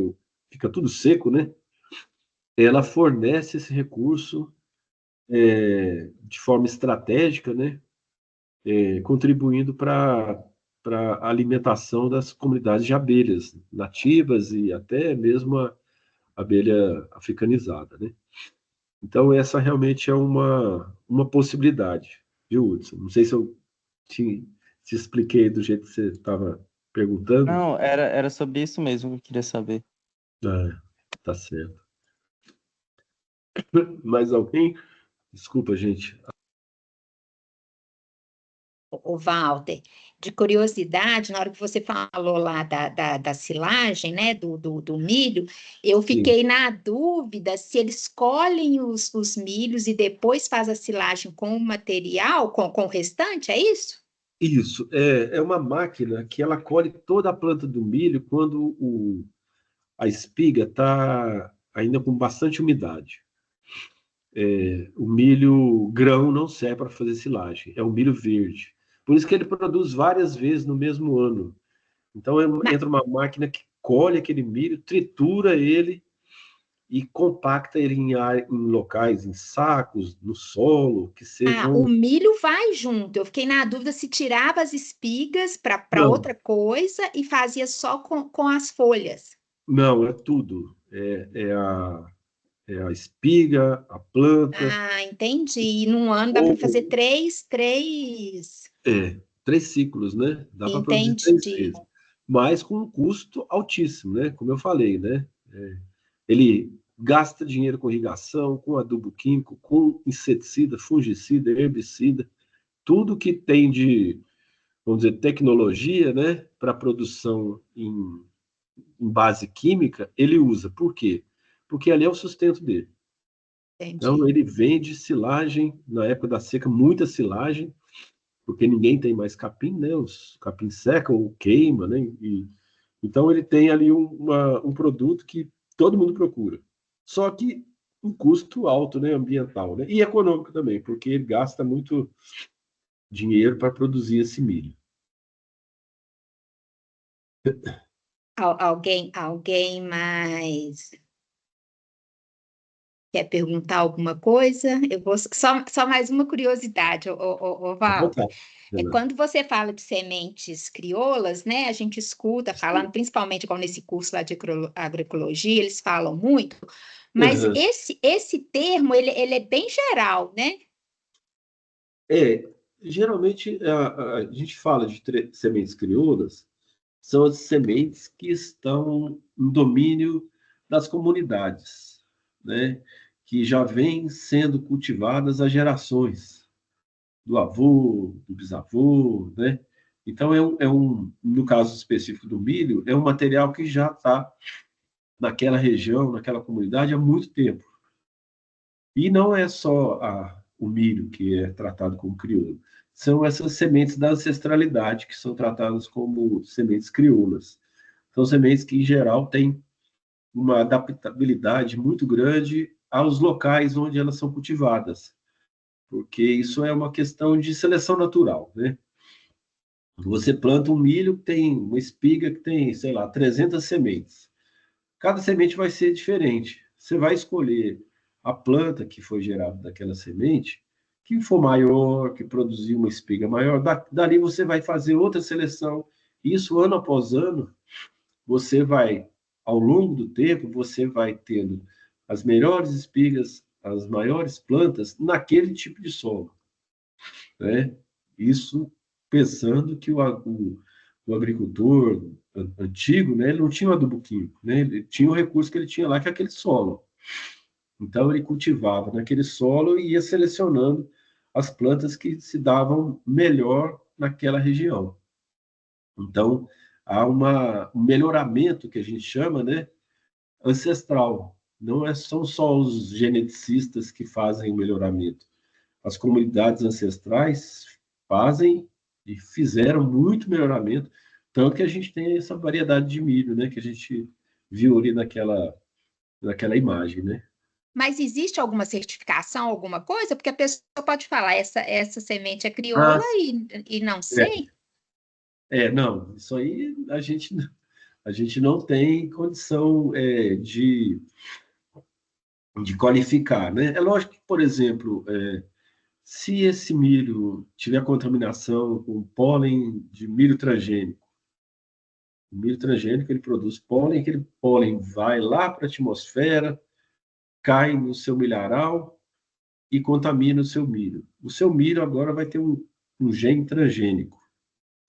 fica tudo seco, né? Ela fornece esse recurso de forma estratégica, né? Contribuindo para a alimentação das comunidades de abelhas nativas e até mesmo a abelha africanizada, né? Então, essa realmente é uma possibilidade, viu, Hudson? Não sei se eu te expliquei do jeito que você estava perguntando. Não, era sobre isso mesmo que eu queria saber. Ah, tá certo. Mais alguém? Desculpa, gente. O Walter, de curiosidade, na hora que você falou lá da silagem, né, do milho, eu Sim, fiquei na dúvida se eles colhem os milhos e depois faz a silagem com o material, com o restante, é isso? isso. É uma máquina que ela colhe toda a planta do milho quando a espiga está ainda com bastante umidade. O milho grão não serve para fazer silagem, é o milho verde. Por isso que ele produz várias vezes no mesmo ano. Então Na- entra uma máquina que colhe aquele milho, tritura ele e compacta ele em locais, em sacos, no solo, que o sejam. milho vai junto. Eu fiquei na dúvida se tirava as espigas para Não, outra coisa e fazia só com as folhas. não, é tudo. É a espiga, a planta, Ah, entendi. E num ano dá para fazer ou três. 3 ciclos, né? Dá para produzir três Entendi. vezes, mas com um custo altíssimo, né? Como eu falei, né? Ele gasta dinheiro com irrigação, com adubo químico, com inseticida, fungicida, herbicida, tudo que tem de, vamos dizer, tecnologia, né, para produção em base química, ele usa. Por quê? Porque ali é o sustento dele. Então, Entendi. ele vende silagem, na época da seca, muita silagem, porque ninguém tem mais capim, né? Os capim seca ou queima, né? Então, ele tem ali um produto que todo mundo procura. Só que um custo alto, né? Ambiental, né? E econômico também, porque ele gasta muito dinheiro para produzir esse milho. Alguém mais quer perguntar alguma coisa? Eu vou só mais uma curiosidade, À Walter. vontade, É Renan. quando você fala de sementes crioulas, né? A gente escuta falando, principalmente igual nesse curso lá de agroecologia, eles falam muito, mas Uhum. esse termo ele é bem geral, né? É, geralmente a gente fala de sementes crioulas, são as sementes que estão em domínio das comunidades, né? Que já vêm sendo cultivadas há gerações, do avô, do bisavô, né? Então, no caso específico do milho, é um material que já está naquela região, naquela comunidade há muito tempo. E não é só o milho que é tratado como crioulo, são essas sementes da ancestralidade que são tratadas como sementes crioulas. São sementes que, em geral, têm uma adaptabilidade muito grande aos locais onde elas são cultivadas, porque isso é uma questão de seleção natural, né? Você planta um milho que tem uma espiga que tem, sei lá, 300 sementes. Cada semente vai ser diferente. Você vai escolher a planta que foi gerada daquela semente, que for maior, que produziu uma espiga maior. Dali você vai fazer outra seleção. Isso, ano após ano, você vai, ao longo do tempo, você vai tendo as melhores espigas, as maiores plantas naquele tipo de solo, né? Isso pensando que o agricultor antigo, né, ele não tinha um adubo químico, né, ele tinha o recurso que ele tinha lá, que é aquele solo. Então, ele cultivava naquele solo e ia selecionando as plantas que se davam melhor naquela região. Então, há um melhoramento que a gente chama, né, ancestral. Não são só os geneticistas que fazem o melhoramento. As comunidades ancestrais fazem e fizeram muito melhoramento, tanto que a gente tem essa variedade de milho, né, que a gente viu ali naquela imagem, né? Mas existe alguma certificação, alguma coisa? Porque a pessoa pode falar, essa semente é Ah, crioula e não é, sei. não, isso aí a gente não tem condição de qualificar, né? É lógico que, por exemplo, se esse milho tiver contaminação com pólen de milho transgênico, o milho transgênico ele produz pólen, aquele pólen vai lá para a atmosfera, cai no seu milharal e contamina o seu milho. O seu milho agora vai ter um gene transgênico.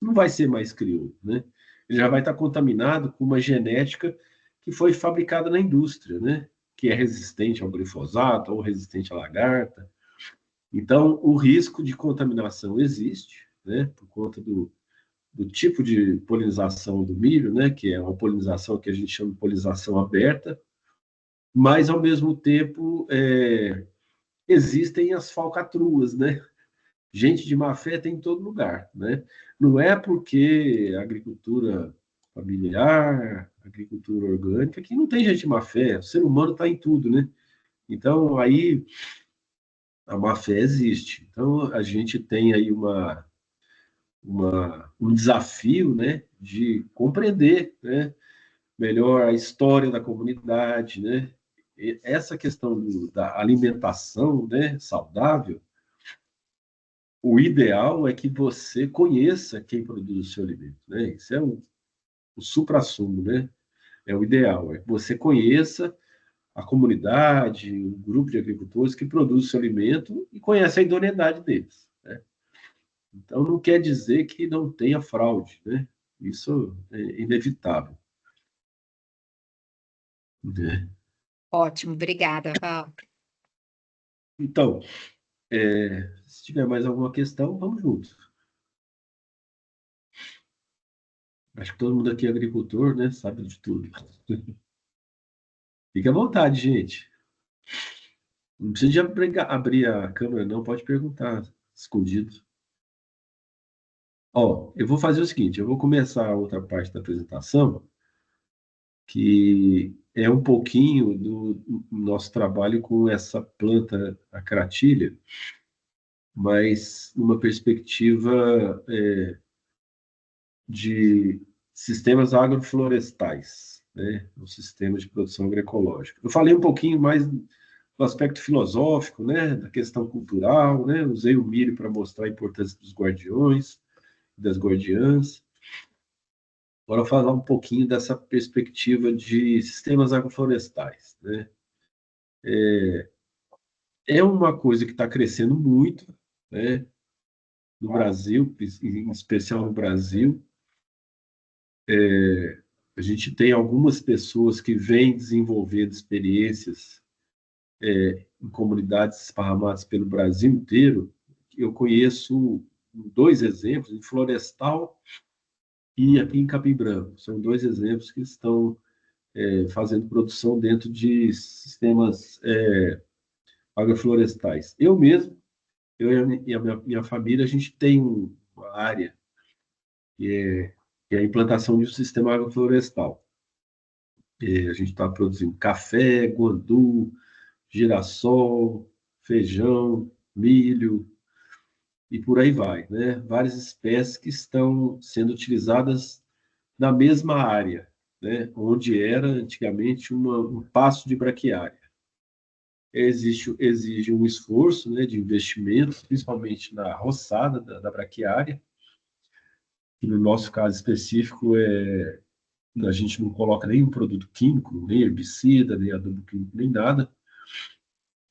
Não vai ser mais crioulo, né? Ele já vai estar contaminado com uma genética que foi fabricada na indústria, né? Que é resistente ao glifosato ou resistente à lagarta. Então, o risco de contaminação existe, né? Por conta do tipo de polinização do milho, né? Que é uma polinização que a gente chama de polinização aberta, mas, ao mesmo tempo, existem as falcatruas, né? Gente de má fé tem em todo lugar, né? Não é porque a agricultura familiar, agricultura orgânica, que não tem gente de má fé. O ser humano está em tudo, né? Então, aí, a má fé existe. Então, a gente tem aí um desafio, né? De compreender, né? Melhor a história da comunidade, né? E essa questão da alimentação, né? Saudável, o ideal é que você conheça quem produz o seu alimento, né? Isso é o suprassumo, né? É o ideal, é que você conheça a comunidade, o grupo de agricultores que produz o seu alimento e conhece a idoneidade deles, né? Então, não quer dizer que não tenha fraude, né? Isso é inevitável, né? Ótimo, obrigada, Val. Então, se tiver mais alguma questão, vamos juntos. Acho que todo mundo aqui é agricultor, né? Sabe de tudo. Fique à vontade, gente. Não precisa de abrir a câmera, não. Pode perguntar, escondido. Ó, eu vou fazer o seguinte: eu vou começar a outra parte da apresentação, que é um pouquinho do nosso trabalho com essa planta, a cratilha, mas numa perspectiva de sistemas agroflorestais, né? Os sistemas de produção agroecológica. Eu falei um pouquinho mais do aspecto filosófico, né? Da questão cultural, né? Usei o milho para mostrar a importância dos guardiões, das guardiãs. Agora, eu vou falar um pouquinho dessa perspectiva de sistemas agroflorestais, né? É uma coisa que está crescendo muito, né? No Brasil, em especial no Brasil. A gente tem algumas pessoas que vêm desenvolvendo experiências em comunidades esparramadas pelo Brasil inteiro. Eu conheço dois exemplos, em Florestal e aqui em Capim Branco. São dois exemplos que estão fazendo produção dentro de sistemas agroflorestais. Eu mesmo, eu e a minha família, a gente tem uma área que é a implantação de um sistema agroflorestal. A gente está produzindo café, guandu, girassol, feijão, milho e por aí vai, né? Várias espécies que estão sendo utilizadas na mesma área, né? Onde era antigamente um pasto de braquiária. Exige um esforço, né, de investimento, principalmente na roçada da braquiária, que no nosso caso específico a gente não coloca nenhum produto químico, nem herbicida, nem adubo químico, nem nada,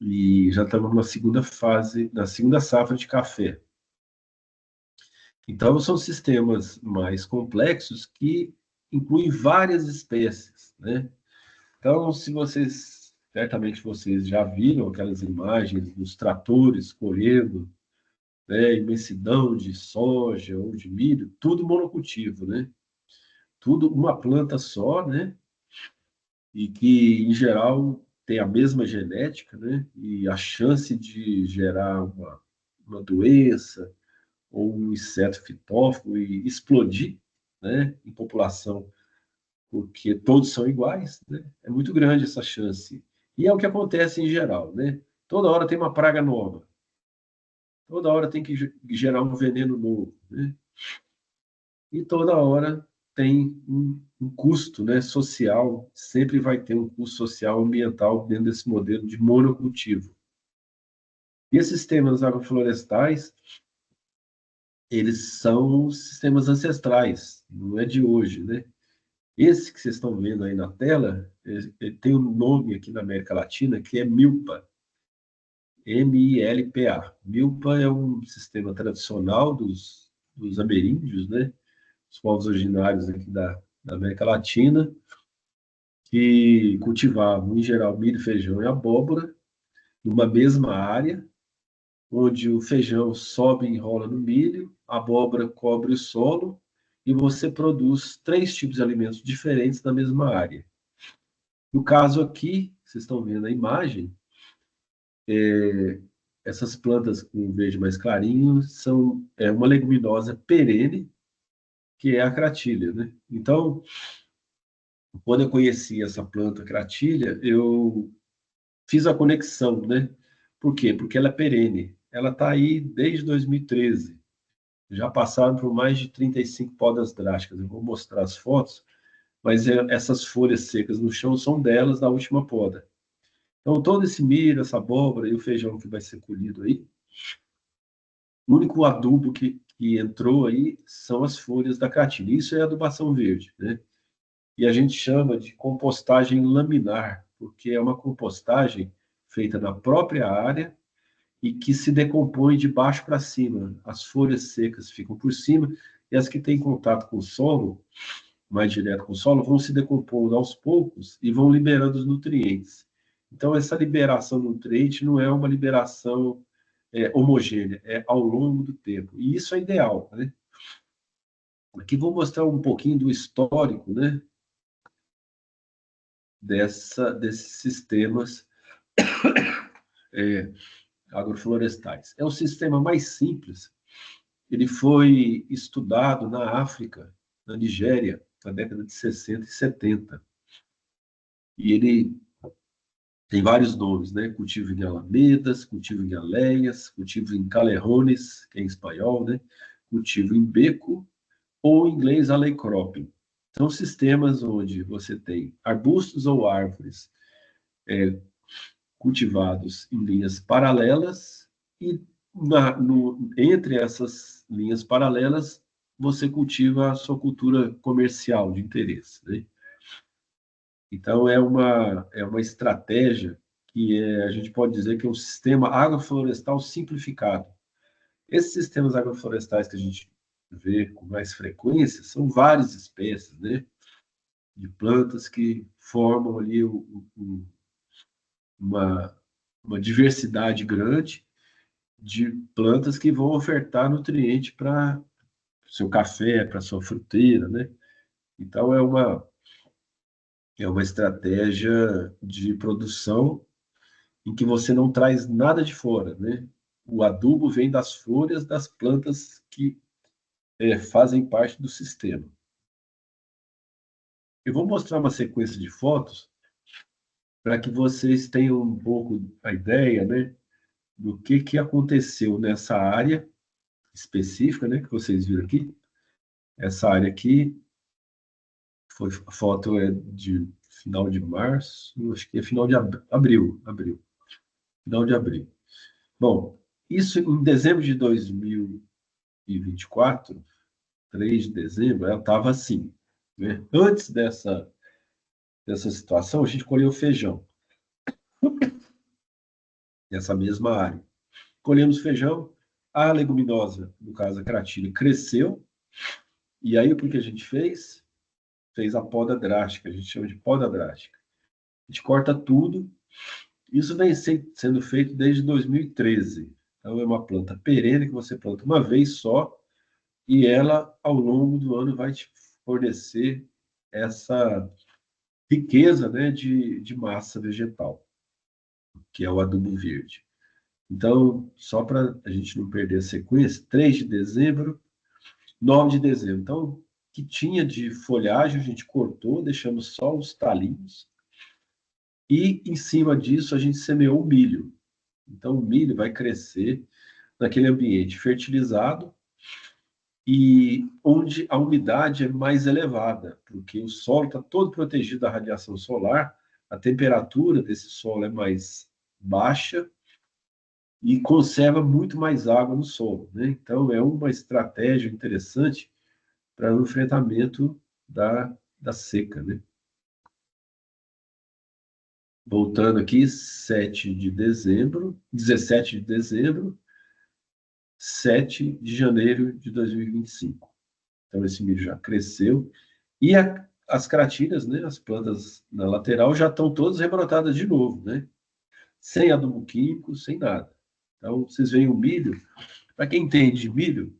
e já estamos na segunda fase, na segunda safra de café. Então, são sistemas mais complexos que incluem várias espécies, né? Então, se vocês, certamente vocês já viram aquelas imagens dos tratores colhendo, né, imensidão de soja ou de milho, tudo monocultivo, né? Tudo uma planta só, né? E que, em geral, tem a mesma genética, né? E a chance de gerar uma doença ou um inseto fitófago e explodir, né, em população, porque todos são iguais, né? É muito grande essa chance. E é o que acontece em geral, né? Toda hora tem uma praga nova, toda hora tem que gerar um veneno novo, né? E toda hora tem um custo, né, social, sempre vai ter um custo social ambiental dentro desse modelo de monocultivo. E esses sistemas agroflorestais, eles são sistemas ancestrais, não é de hoje, né? Esse que vocês estão vendo aí na tela, ele tem um nome aqui na América Latina que é milpa, M-I-L-P-A. Milpa é um sistema tradicional dos ameríndios, né? Os povos originários aqui da América Latina, que cultivavam, em geral, milho, feijão e abóbora, numa mesma área, onde o feijão sobe e enrola no milho, a abóbora cobre o solo, e você produz 3 tipos de alimentos diferentes na mesma área. No caso aqui, vocês estão vendo a imagem, essas plantas com verde mais clarinho são uma leguminosa perene, que é a cratilha, né? Então, quando eu conheci essa planta cratilha, eu fiz a conexão, né? Por quê? Porque ela é perene. Ela está aí desde 2013. Já passaram por mais de 35 podas drásticas. Eu vou mostrar as fotos, mas essas folhas secas no chão são delas da última poda. Então, todo esse milho, essa abóbora e o feijão que vai ser colhido aí, o único adubo que entrou aí são as folhas da caatinga. Isso é adubação verde, né? E a gente chama de compostagem laminar, porque é uma compostagem feita na própria área e que se decompõe de baixo para cima. As folhas secas ficam por cima e as que têm contato com o solo, mais direto com o solo, vão se decompondo aos poucos e vão liberando os nutrientes. Então, essa liberação do nutriente não é uma liberação homogênea, é ao longo do tempo. E isso é ideal, né? Aqui vou mostrar um pouquinho do histórico, né, desses sistemas agroflorestais. É o sistema mais simples. Ele foi estudado na África, na Nigéria, na década de 60 e 70. E ele tem vários nomes, né? Cultivo em alamedas, cultivo em aleias, cultivo em calerrones, que é em espanhol, né? Cultivo em beco, ou em inglês alley cropping. São sistemas onde você tem arbustos ou árvores cultivados em linhas paralelas e entre essas linhas paralelas você cultiva a sua cultura comercial de interesse, né? Então é uma estratégia que a gente pode dizer que é um sistema agroflorestal simplificado. Esses sistemas agroflorestais que a gente vê com mais frequência são várias espécies, né, de plantas que formam ali uma, uma diversidade grande de plantas que vão ofertar nutriente para o seu café, para a sua fruteira, né? Então, é uma estratégia de produção em que você não traz nada de fora, né? O adubo vem das folhas das plantas que fazem parte do sistema. Eu vou mostrar uma sequência de fotos para que vocês tenham um pouco a ideia, né, do que aconteceu nessa área específica, né, que vocês viram aqui. Essa área aqui, a foto é de final de março, acho que é final de abril, final de abril. Bom, isso em dezembro de 2024, 3 de dezembro, ela estava assim, né? Antes dessa situação, a gente colheu feijão, nessa mesma área. Colhemos feijão, a leguminosa, no caso a cratilha, cresceu, e aí o que a gente fez? Fez a poda drástica, a gente chama de poda drástica. A gente corta tudo. Isso vem sendo feito desde 2013. Então, é uma planta perene que você planta uma vez só e ela, ao longo do ano, vai te fornecer essa riqueza, né, de massa vegetal, que é o adubo verde. Então, só para a gente não perder a sequência, 3 de dezembro, 9 de dezembro. Então, o que tinha de folhagem, a gente cortou, deixamos só os talinhos. E, em cima disso, a gente semeou o milho. Então, o milho vai crescer naquele ambiente fertilizado e onde a umidade é mais elevada, porque o solo está todo protegido da radiação solar, a temperatura desse solo é mais baixa e conserva muito mais água no solo, né? Então, é uma estratégia interessante para o enfrentamento da seca, né? Voltando aqui, 7 de dezembro, 17 de dezembro, 7 de janeiro de 2025. Então, esse milho já cresceu. E as cratilhas, né, as plantas na lateral, já estão todas rebrotadas de novo, né? Sem adubo químico, sem nada. Então, vocês veem o milho. Para quem entende de milho,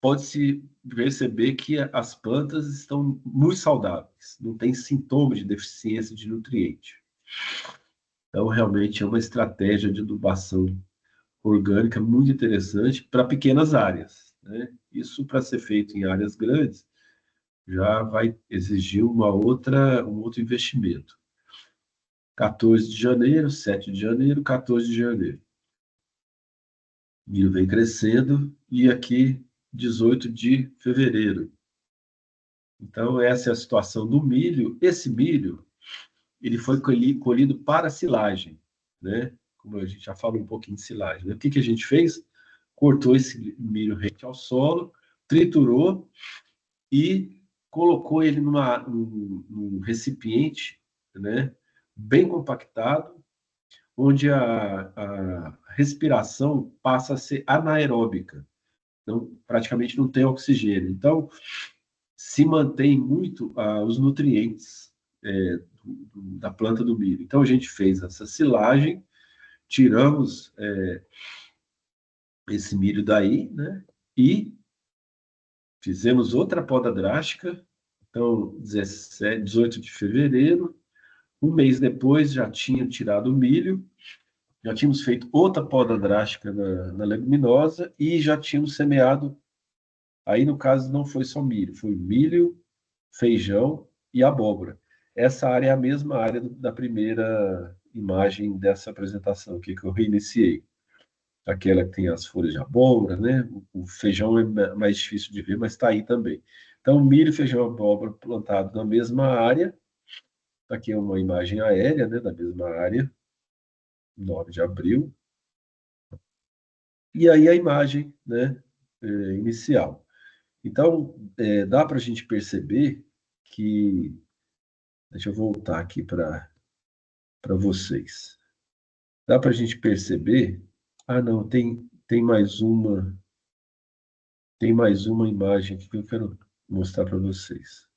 pode-se perceber que as plantas estão muito saudáveis, não tem sintoma de deficiência de nutriente. Então, realmente é uma estratégia de adubação orgânica muito interessante para pequenas áreas, né? Isso, para ser feito em áreas grandes, já vai exigir um outro investimento. 14 de janeiro, 7 de janeiro, 14 de janeiro. O milho vem crescendo e aqui 18 de fevereiro. Então, essa é a situação do milho. Esse milho, ele foi colhido para silagem, né? Como a gente já falou um pouquinho de silagem, né? O que a gente fez? Cortou esse milho rente ao solo, triturou e colocou ele num recipiente, né? Bem compactado, onde a respiração passa a ser anaeróbica. Então, praticamente não tem oxigênio. Então, se mantém muito os nutrientes da planta do milho. Então, a gente fez essa silagem, tiramos esse milho daí, né? E fizemos outra poda drástica. Então, 18 de fevereiro, um mês depois, já tinha tirado o milho, já tínhamos feito outra poda drástica na leguminosa e já tínhamos semeado. Aí, no caso, não foi só milho, foi milho, feijão e abóbora. Essa área é a mesma área da primeira imagem dessa apresentação aqui que eu reiniciei. Aquela que tem as folhas de abóbora, né? O feijão é mais difícil de ver, mas está aí também. Então, milho, feijão e abóbora plantado na mesma área. Aqui é uma imagem aérea, né, da mesma área, 9 de abril. E aí a imagem, né, inicial. Então, dá para a gente perceber que... Deixa eu voltar aqui para vocês. Dá para a gente perceber... Ah, não, tem mais uma... Tem mais uma imagem aqui que eu quero mostrar para vocês,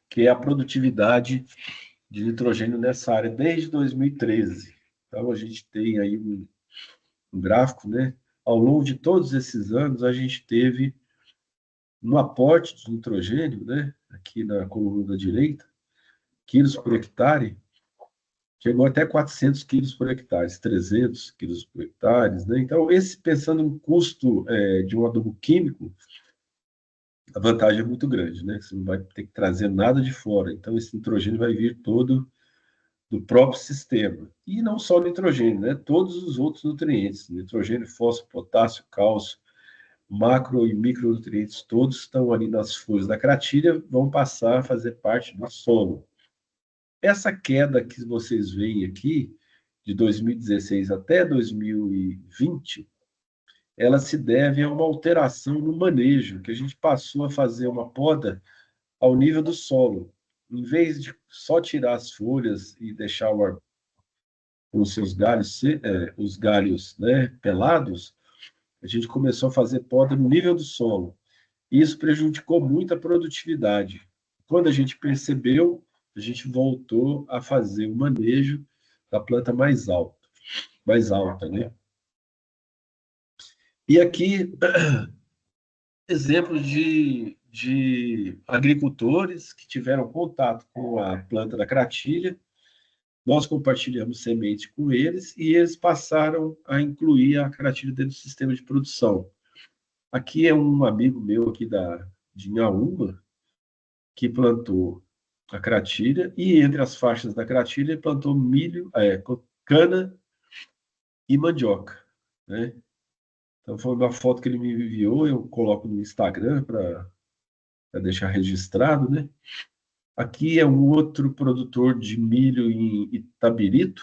que é a produtividade de nitrogênio nessa área desde 2013. Então, a gente tem aí um gráfico, né? Ao longo de todos esses anos, a gente teve um aporte de nitrogênio, né? Aqui na coluna da direita, quilos por hectare, chegou até 400 quilos por hectare, 300 quilos por hectare, né? Então, pensando no custo de um adubo químico, a vantagem é muito grande, né? Você não vai ter que trazer nada de fora. Então, esse nitrogênio vai vir todo do próprio sistema. E não só o nitrogênio, né? Todos os outros nutrientes, nitrogênio, fósforo, potássio, cálcio, macro e micronutrientes, todos estão ali nas folhas da cratilha, vão passar a fazer parte do solo. Essa queda que vocês veem aqui, de 2016 até 2020, ela se deve a uma alteração no manejo, que a gente passou a fazer uma poda ao nível do solo. Em vez de só tirar as folhas e deixar o com os seus galhos, os galhos, né, pelados, a gente começou a fazer poda no nível do solo. E isso prejudicou muito a produtividade. Quando a gente percebeu, a gente voltou a fazer o manejo da planta mais alta, né? E aqui, exemplos de agricultores que tiveram contato com a planta da cratilha. Nós compartilhamos semente com eles e eles passaram a incluir a cratilha dentro do sistema de produção. Aqui é um amigo meu aqui de Inhaúma que plantou a cratilha e entre as faixas da cratilha ele plantou milho, cana e mandioca, né? Então foi uma foto que ele me enviou, eu coloco no Instagram para deixar registrado, né? Aqui é um outro produtor de milho em Itabirito.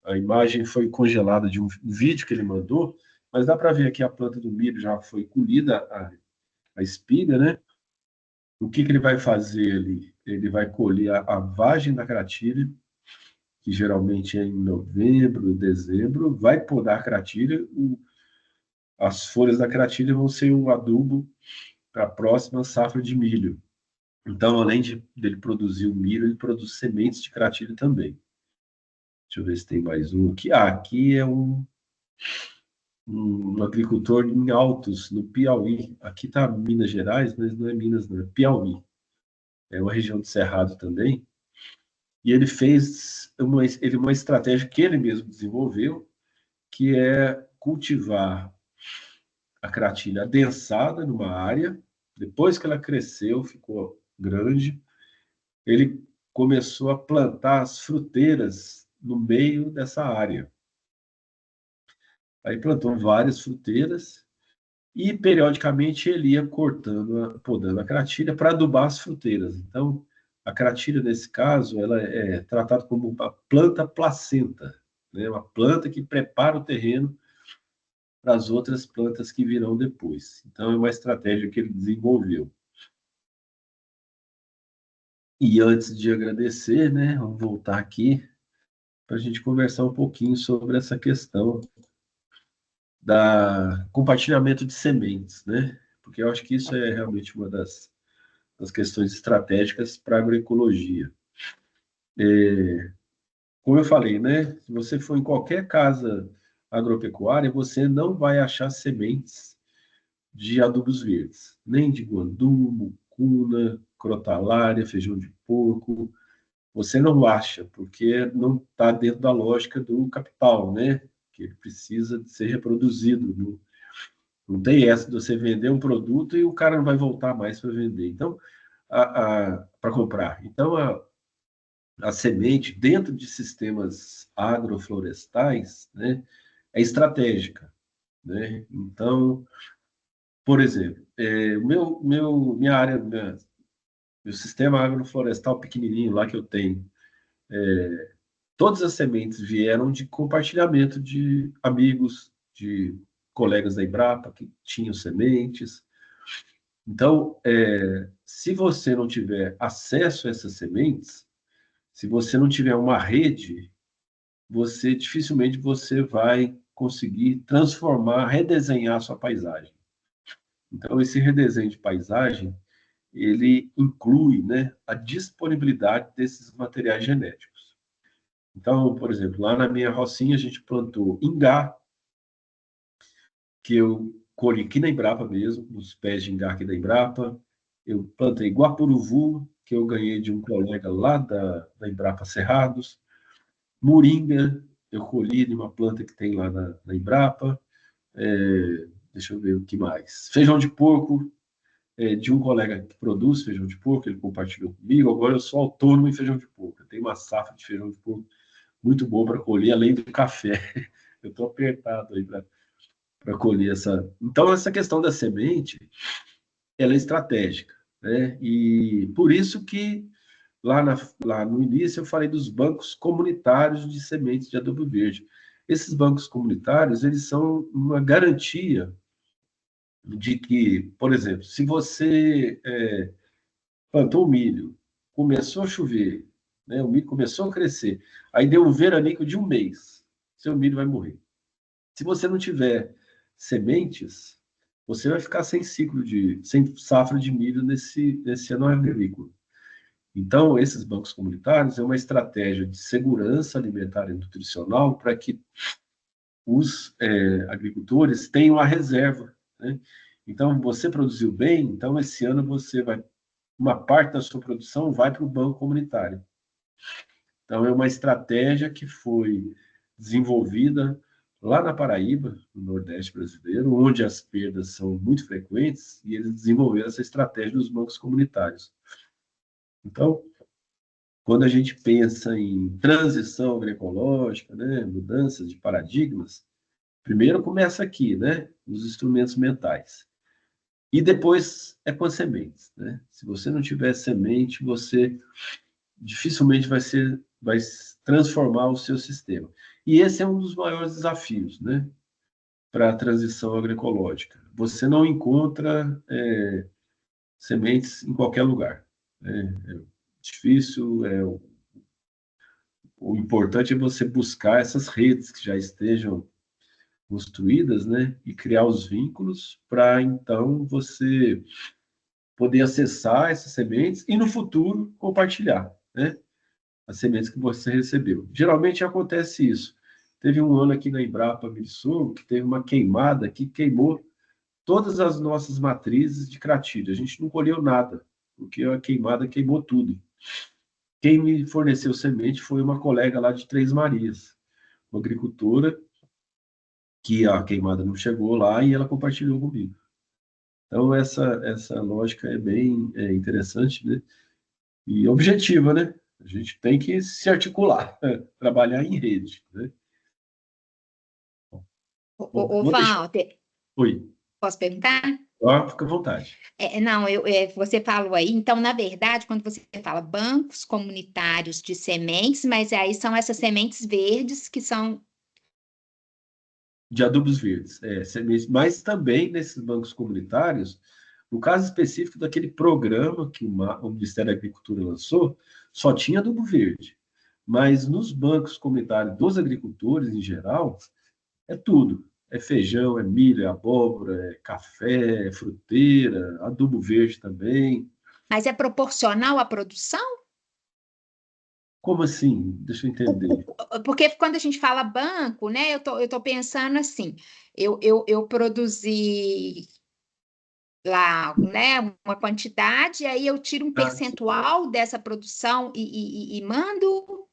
A imagem foi congelada de um vídeo que ele mandou, mas dá para ver aqui a planta do milho já foi colhida, a espiga, né? O que ele vai fazer ali? Ele vai colher a vagem da cratilha, que geralmente é em novembro, dezembro, vai podar a cratilha, as folhas da cratilha vão ser um adubo para a próxima safra de milho. Então, além dele produzir o milho, ele produz sementes de cratilha também. Deixa eu ver se tem mais um aqui. Aqui é um agricultor em Altos, no Piauí. Aqui está Minas Gerais, mas não é Minas, não, é Piauí. É uma região de Cerrado também. E ele fez uma estratégia que ele mesmo desenvolveu, que é cultivar a cratilha adensada numa área. Depois que ela cresceu, ficou grande, ele começou a plantar as fruteiras no meio dessa área. Aí plantou várias fruteiras e, periodicamente, ele ia podando a cratilha para adubar as fruteiras. Então, a cratilha, nesse caso, ela é tratada como uma planta placenta, né? Uma planta que prepara o terreno para as outras plantas que virão depois. Então, é uma estratégia que ele desenvolveu. E antes de agradecer, né, vamos voltar aqui para a gente conversar um pouquinho sobre essa questão da compartilhamento de sementes, né? Porque eu acho que isso é realmente uma das questões estratégicas para a agroecologia. Como eu falei, né? Se você for em qualquer casa agropecuária, você não vai achar sementes de adubos verdes, nem de guandu, mucuna, crotalária, feijão de porco. Você não acha, porque não está dentro da lógica do capital, né? Que ele precisa de ser reproduzido. Não tem essa de você vender um produto e o cara não vai voltar mais para vender. Então, para comprar. Então, a semente, dentro de sistemas agroflorestais, né, é estratégica, né? Então, por exemplo, minha área, meu sistema agroflorestal pequenininho lá que eu tenho, todas as sementes vieram de compartilhamento de amigos, de colegas da Embrapa que tinham sementes. Então, se você não tiver acesso a essas sementes, se você não tiver uma rede, dificilmente você vai conseguir transformar, redesenhar a sua paisagem. Então, esse redesenho de paisagem, ele inclui, né, a disponibilidade desses materiais genéticos. Então, por exemplo, lá na minha rocinha a gente plantou ingá, que eu colhi aqui na Embrapa mesmo, nos pés de ingá aqui da Embrapa. Eu plantei guapuruvu, que eu ganhei de um colega lá da Embrapa Cerrados. Moringa, eu colhi de uma planta que tem lá na Embrapa. Deixa eu ver o que mais. Feijão de porco, de um colega que produz feijão de porco, ele compartilhou comigo. Agora eu sou autônomo em feijão de porco. Eu tenho uma safra de feijão de porco muito boa para colher, além do café. Eu estou apertado aí para colher essa. Então, essa questão da semente, ela é estratégica, né? E por isso que lá no início eu falei dos bancos comunitários de sementes de adubo verde. Esses bancos comunitários, eles são uma garantia de que, por exemplo, se você plantou milho, começou a chover, né? O milho começou a crescer, aí deu um veranico de um mês. seu milho vai morrer. Se você não tiver sementes, você vai ficar sem sem safra de milho nesse ano agrícola. Então, esses bancos comunitários é uma estratégia de segurança alimentar e nutricional para que os agricultores tenham a reserva, né? Então, você produziu bem, então esse ano uma parte da sua produção vai para o banco comunitário. Então, é uma estratégia que foi desenvolvida lá na Paraíba, no Nordeste brasileiro, onde as perdas são muito frequentes, e eles desenvolveram essa estratégia dos bancos comunitários. Então, quando a gente pensa em transição agroecológica, né, mudanças de paradigmas, primeiro começa aqui, né, nos instrumentos mentais. E depois é com as sementes, né? Se você não tiver semente, você dificilmente vai transformar o seu sistema. E esse é um dos maiores desafios, né, para a transição agroecológica. Você não encontra sementes em qualquer lugar. É difícil, o importante é você buscar essas redes que já estejam construídas, né, e criar os vínculos para então você poder acessar essas sementes e no futuro compartilhar, né, as sementes que você recebeu. Geralmente acontece isso. Teve um ano aqui na Embrapa Mirisul que teve uma queimada que queimou todas as nossas matrizes de cratilha. A gente não colheu nada, porque a queimada queimou tudo. Quem me forneceu semente foi uma colega lá de Três Marias, uma agricultora, que a queimada não chegou lá e ela compartilhou comigo. Então, essa lógica é bem interessante, né? E objetiva, né? A gente tem que se articular, trabalhar em rede, né? Bom, Ô, vou deixar... Walter, Oi, posso perguntar? fica à vontade. Não, você falou aí, então, na verdade, quando você fala bancos comunitários de sementes, mas aí são essas sementes verdes que são. De adubos verdes, sementes, mas também nesses bancos comunitários, no caso específico daquele programa que o Ministério da Agricultura lançou, só tinha adubo verde. Mas nos bancos comunitários dos agricultores, em geral, é tudo. É feijão, é milho, é abóbora, é café, é fruteira, adubo verde também. Mas é proporcional à produção? Como assim? Deixa eu entender. Porque quando a gente fala banco, né, eu tô pensando assim, eu produzi lá, né, uma quantidade, aí eu tiro um Ah, percentual dessa produção e mando.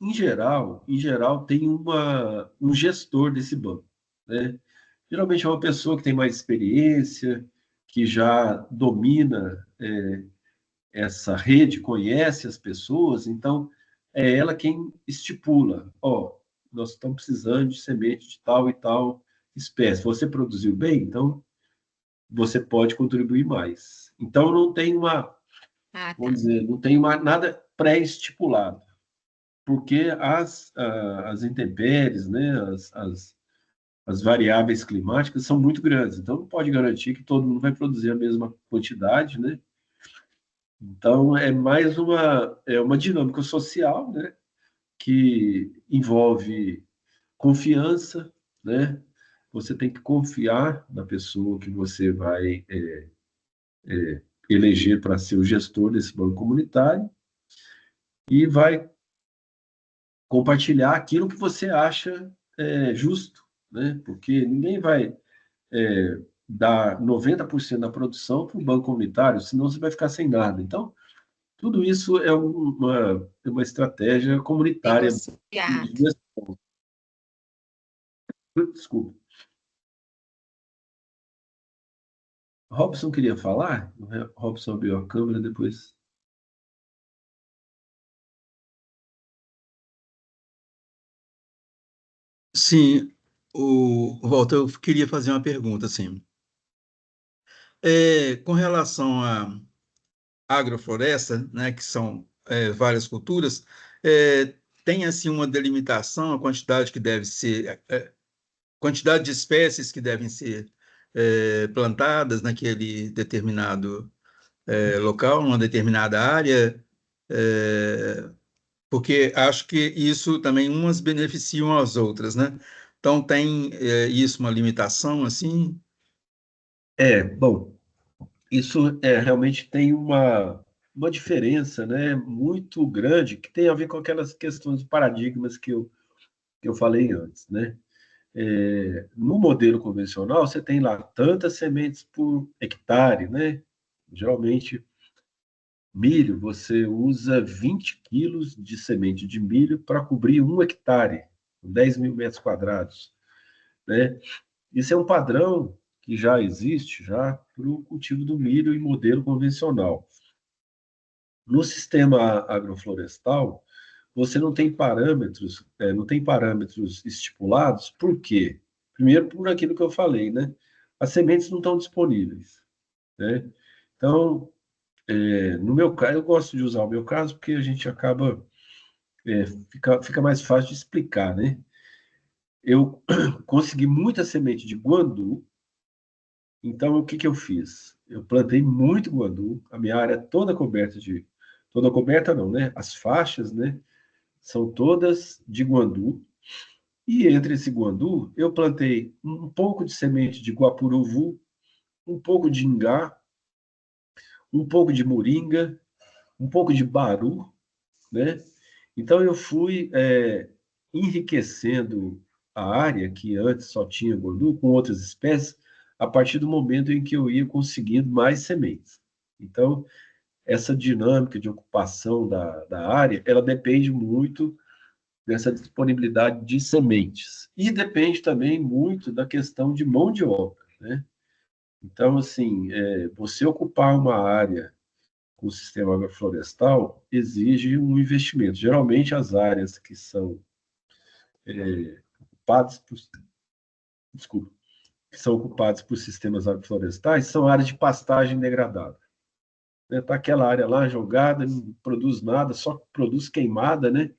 em geral tem um gestor desse banco, né? Geralmente é uma pessoa que tem mais experiência, que já domina essa rede, conhece as pessoas, então é ela quem estipula, nós estamos precisando de semente de tal e tal espécie. Você produziu bem, então você pode contribuir mais. Então não tem Ah, tá. vamos dizer, não tem nada pré-estipulado, porque as intempéries, né, as variáveis climáticas são muito grandes, então não pode garantir que todo mundo vai produzir a mesma quantidade, né? Então é uma dinâmica social, né, que envolve confiança, né? Você tem que confiar na pessoa que você vai eleger para ser o gestor desse banco comunitário e vai compartilhar aquilo que você acha justo, né? Porque ninguém vai dar 90% da produção para o banco comunitário, senão você vai ficar sem nada. Então, tudo isso é uma estratégia comunitária de Negociado. gestão. Desculpa. Robson queria falar? O Robson abriu a câmera depois. Sim, Walter, eu queria fazer uma pergunta, assim. Com relação à agrofloresta, né, que são várias culturas, tem assim uma delimitação, a quantidade que deve ser, quantidade de espécies que devem ser plantadas naquele determinado local, numa determinada área, Porque acho que isso também umas beneficiam as outras, né? Então, tem isso uma limitação, assim? Bom, isso realmente tem uma diferença, né, muito grande, que tem a ver com aquelas questões de paradigmas que eu falei antes, né? No modelo convencional, você tem lá tantas sementes por hectare, né? Geralmente, milho, você usa 20 quilos de semente de milho para cobrir 1 hectare, 10 mil metros quadrados, né? Isso é um padrão que já existe já para o cultivo do milho em modelo convencional. No sistema agroflorestal, você não tem parâmetros estipulados, por quê? Primeiro, por aquilo que eu falei, né? As sementes não estão disponíveis, né? Então, no meu caso, eu gosto de usar o meu caso porque a gente acaba, fica mais fácil de explicar, né? Eu consegui muita semente de guandu, então o que que eu fiz? Eu plantei muito guandu, a minha área é toda coberta não, né? As faixas, né? São todas de guandu. E entre esse guandu, eu plantei um pouco de semente de guapuruvu, um pouco de ingá, um pouco de moringa, um pouco de baru, né? Então eu fui enriquecendo a área que antes só tinha guandu com outras espécies a partir do momento em que eu ia conseguindo mais sementes. Então essa dinâmica de ocupação da área, ela depende muito dessa disponibilidade de sementes. E depende também muito da questão de mão de obra, né? Então, assim, você ocupar uma área com o sistema agroflorestal exige um investimento. Geralmente, as áreas que são ocupadas por, desculpa, que são ocupadas por sistemas agroflorestais são áreas de pastagem degradada. Está aquela área lá jogada, não produz nada, só produz queimada, né?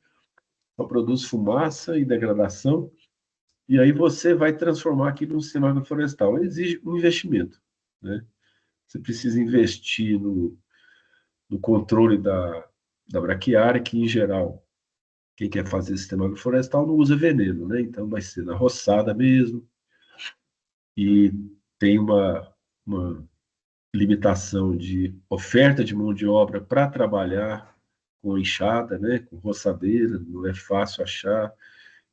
Só produz fumaça e degradação. E aí você vai transformar aquilo num sistema agroflorestal. Exige um investimento, né? Você precisa investir no controle da braquiária, que em geral, quem quer fazer sistema agroflorestal não usa veneno, né? Então vai ser na roçada mesmo, e tem uma limitação de oferta de mão de obra para trabalhar com enxada, né? Com roçadeira, não é fácil achar.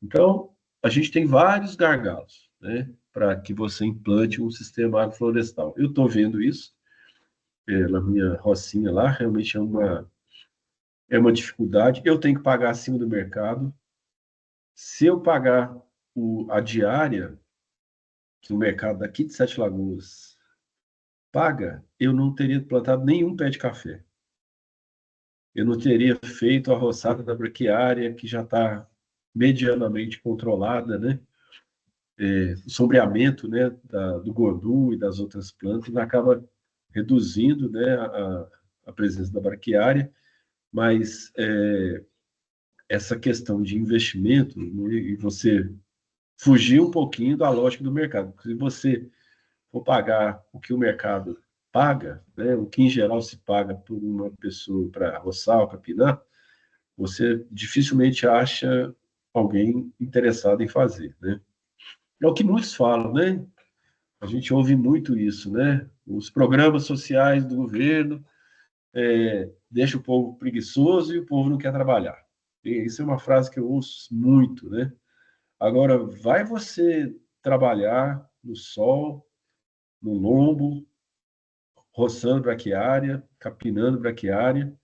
Então, a gente tem vários gargalos, né, para que você implante um sistema agroflorestal. Eu estou vendo isso na minha rocinha lá, realmente é uma dificuldade. Eu tenho que pagar acima do mercado. Se eu pagar a diária que o mercado daqui de Sete Lagoas paga, eu não teria plantado nenhum pé de café. Eu não teria feito a roçada da braquiária, que já está medianamente controlada, né? O sombreamento, né, do guandu e das outras plantas acaba reduzindo, né, a presença da braquiária, mas essa questão de investimento, né, e você fugir um pouquinho da lógica do mercado. Se você for pagar o que o mercado paga, né, o que em geral se paga por uma pessoa para roçar ou capinar, você dificilmente acha alguém interessado em fazer, né? É o que muitos falam, né? A gente ouve muito isso, né? Os programas sociais do governo deixam o povo preguiçoso e o povo não quer trabalhar. E isso é uma frase que eu ouço muito, né? Agora, vai você trabalhar no sol, no lombo, roçando braquiária, capinando braquiária,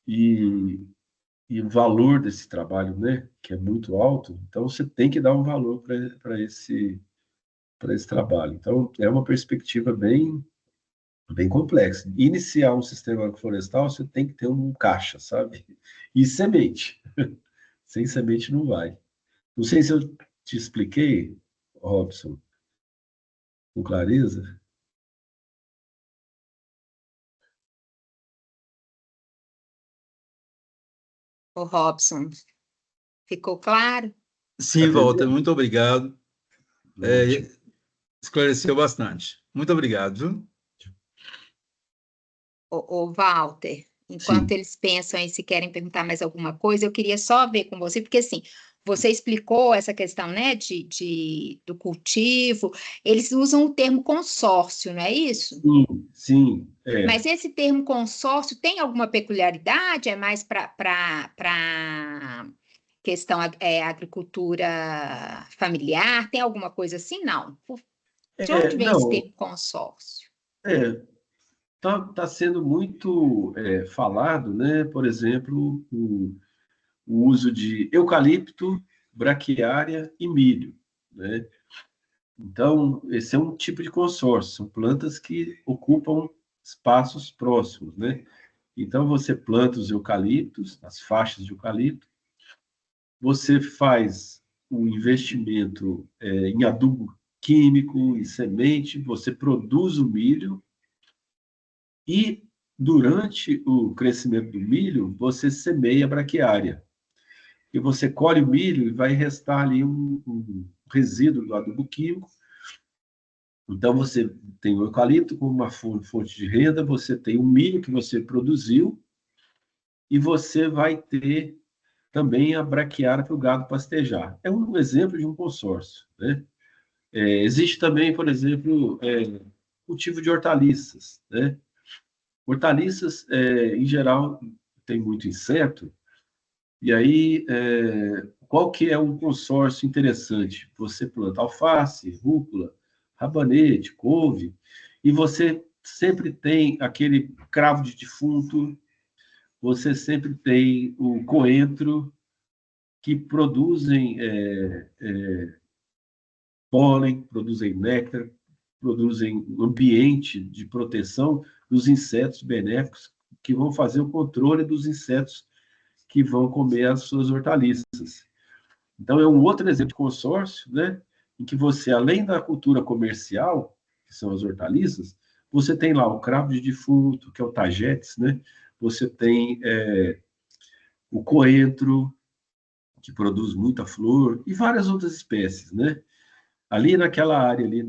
e, e o valor desse trabalho, né? Que é muito alto, então você tem que dar um valor para esse trabalho. Então, é uma perspectiva bem complexo. Iniciar um sistema agroflorestal, você tem que ter um caixa, sabe? E semente. Sem semente não vai. Não sei se eu te expliquei, Robson, com clareza. O Robson, ficou claro? Sim, Walter, Entendeu? muito obrigado. Ótimo. Esclareceu bastante. Muito obrigado, viu? O Walter, enquanto Sim. eles pensam aí se querem perguntar mais alguma coisa, eu queria só ver com você, porque assim, você explicou essa questão, né, do cultivo, eles usam o termo consórcio, não é isso? Sim, sim, Mas esse termo consórcio tem alguma peculiaridade? É mais para questão agricultura familiar? Tem alguma coisa assim? Não. De onde vem esse não, termo consórcio? tá sendo muito falado, né? Por exemplo, o uso de eucalipto, braquiária e milho, né? Então, esse é um tipo de consórcio, são plantas que ocupam espaços próximos, né? Então, você planta os eucaliptos, as faixas de eucalipto, você faz o investimento em adubo químico, em semente, você produz o milho e, durante o crescimento do milho, você semeia a braquiária. E você colhe o milho e vai restar ali um resíduo do adubo químico. Então, você tem o eucalipto como uma fonte de renda, você tem o milho que você produziu e você vai ter também a braquiária para o gado pastejar. É um exemplo de um consórcio, né? Existe também, por exemplo, cultivo de hortaliças, né? Hortaliças, em geral, tem muito inseto, e aí, qual que é um consórcio interessante? Você planta alface, rúcula, rabanete, couve, e você sempre tem aquele cravo de defunto, você sempre tem o coentro, que produzem pólen, produzem néctar, produzem um ambiente de proteção dos insetos benéficos que vão fazer o controle dos insetos que vão comer as suas hortaliças. Então, é um outro exemplo de consórcio, né, em que você, além da cultura comercial, que são as hortaliças, você tem lá o cravo de defunto, que é o tagetes, né, você tem o coentro, que produz muita flor, e várias outras espécies, né? Ali naquela área ali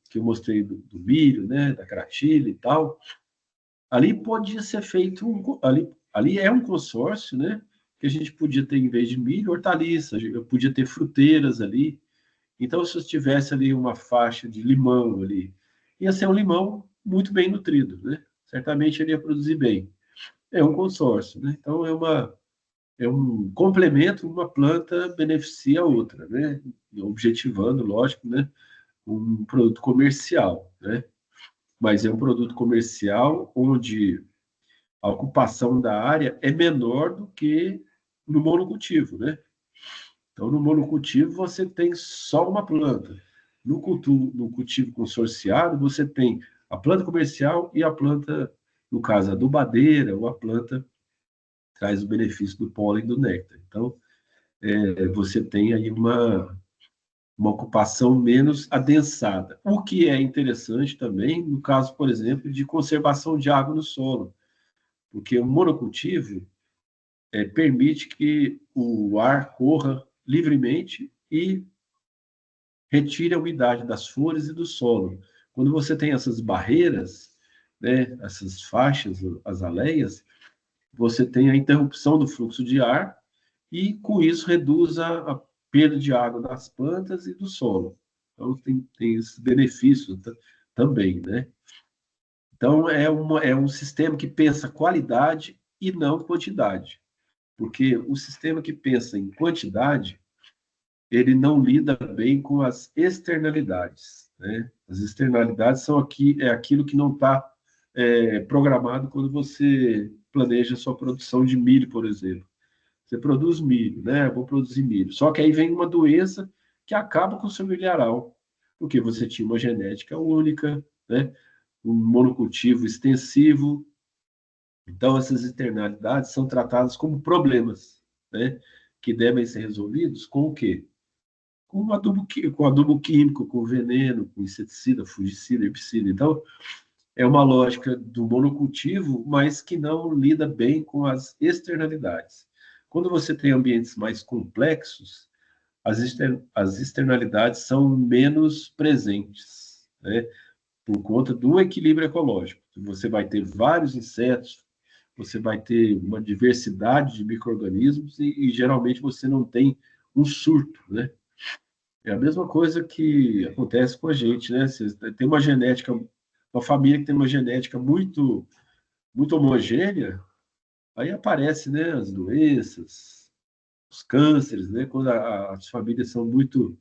que eu mostrei do milho, né, da cratilha e tal, ali podia ser feito ali é um consórcio, né, que a gente podia ter em vez de milho, hortaliças, eu podia ter fruteiras ali. Então, se eu tivesse ali uma faixa de limão ali, ia ser um limão muito bem nutrido, né? Certamente ele ia produzir bem. É um consórcio, né? Então é um complemento, uma planta beneficia a outra, né? Objetivando, lógico, né? Um produto comercial, né? Mas é um produto comercial onde a ocupação da área é menor do que no monocultivo, né? Então, no monocultivo, você tem só uma planta. No cultivo consorciado, você tem a planta comercial e a planta, no caso, a adubadeira, ou a planta traz o benefício do pólen e do néctar. Então, você tem aí uma ocupação menos adensada. O que é interessante também, no caso, por exemplo, de conservação de água no solo, porque o monocultivo permite que o ar corra livremente e retire a umidade das folhas e do solo. Quando você tem essas barreiras, né, essas faixas, as aleias, você tem a interrupção do fluxo de ar e, com isso, reduz a perda de água das plantas e do solo. Então, tem esse benefício também, né? Então, é um sistema que pensa qualidade e não quantidade, porque o sistema que pensa em quantidade, ele não lida bem com as externalidades, né? As externalidades é aquilo que não está programado quando você planeja a sua produção de milho, por exemplo. Você produz milho, né? Eu vou produzir milho. Só que aí vem uma doença que acaba com o seu milharal, porque você tinha uma genética única, né? Um monocultivo extensivo. Então, essas externalidades são tratadas como problemas, né? Que devem ser resolvidos com o quê? Com adubo químico, com veneno, com inseticida, fungicida, herbicida. Então, é uma lógica do monocultivo, mas que não lida bem com as externalidades. Quando você tem ambientes mais complexos, as externalidades são menos presentes, né? Por conta do equilíbrio ecológico. Você vai ter vários insetos, você vai ter uma diversidade de micro-organismos e geralmente você não tem um surto, né? É a mesma coisa que acontece com a gente, né? Você tem uma genética, uma família que tem uma genética muito homogênea, aí aparece, né, as doenças, os cânceres, né? Quando as famílias são muito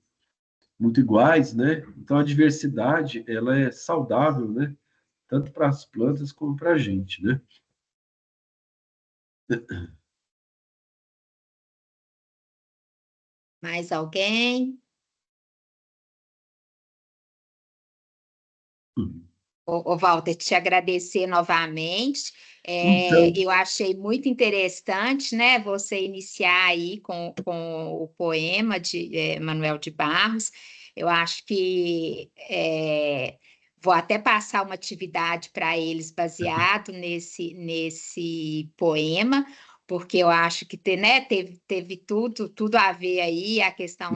iguais, né? Então a diversidade ela é saudável, né? Tanto para as plantas como para a gente, né? Mais alguém? Ô, Walter, te agradecer novamente. Então, Eu achei muito interessante, né, você iniciar aí com o poema de Manuel de Barros. Eu acho que vou até passar uma atividade para eles baseado nesse poema, porque eu acho que teve tudo a ver aí, a questão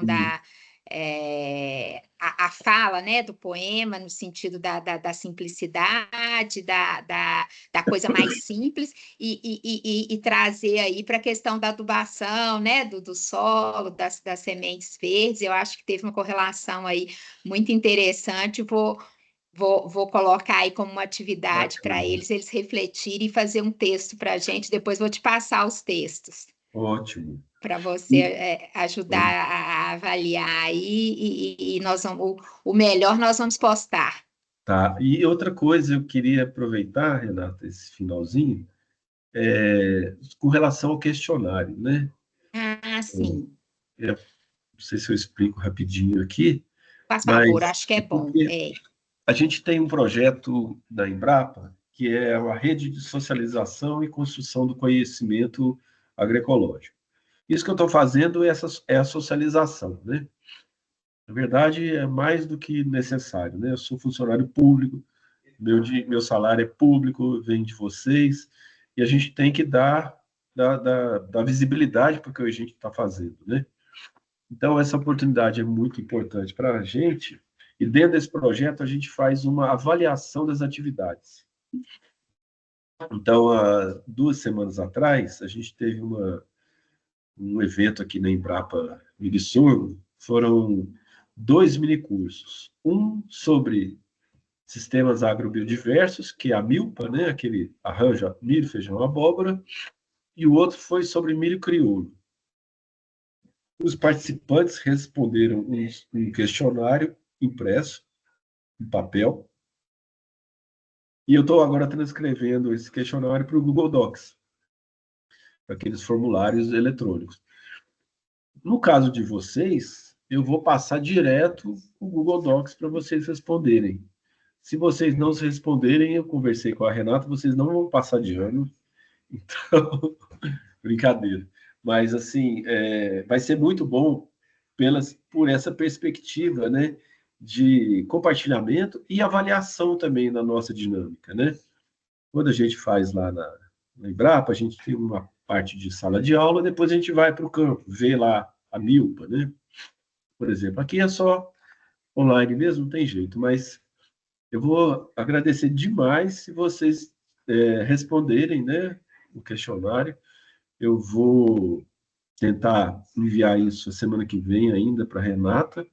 a fala, né, do poema, no sentido da simplicidade, da coisa mais simples, e trazer aí para a questão da adubação, né, do solo, das sementes verdes. Eu acho que teve uma correlação aí muito interessante. Vou colocar aí como uma atividade para bacana. eles refletirem e fazer um texto para a gente. Depois vou te passar os textos Ótimo. para você E, ajudar a avaliar aí e nós vamos, o melhor nós vamos postar. tá. E outra coisa, eu queria aproveitar, Renata, esse finalzinho, com relação ao questionário, né? Ah, sim. Não sei se eu explico rapidinho aqui, Faz favor, mas acho que é é bom. porque a gente tem um projeto da Embrapa, que é a rede de socialização e construção do conhecimento agroecológico. Isso que eu estou fazendo é a socialização, né? Na verdade, é mais do que necessário, né? Eu sou funcionário público, meu salário é público, vem de vocês, e a gente tem que dar visibilidade para o que a gente está fazendo, né? Então, essa oportunidade é muito importante para a gente, e dentro desse projeto a gente faz uma avaliação das atividades. Então, há 2 semanas atrás, a gente teve um evento aqui na Embrapa Miguel, foram 2 minicursos. Um sobre sistemas agrobiodiversos, que é a MILPA, né, aquele arranja milho, feijão, abóbora, e o outro foi sobre milho crioulo. Os participantes responderam um questionário impresso, em papel, e eu estou agora transcrevendo esse questionário para o Google Docs, para aqueles formulários eletrônicos. No caso de vocês, eu vou passar direto o Google Docs para vocês responderem. Se vocês não se responderem, eu conversei com a Renata, vocês não vão passar de ano. Então, brincadeira. Mas, assim, vai ser muito bom por essa perspectiva, né, de compartilhamento e avaliação também na nossa dinâmica, né? Quando a gente faz lá na Embrapa, a gente tem uma parte de sala de aula, depois a gente vai para o campo, vê lá a milpa, né? Por exemplo, aqui é só online mesmo, não tem jeito, mas eu vou agradecer demais se vocês responderem, né, o questionário. Eu vou tentar enviar isso a semana que vem ainda para a Renata.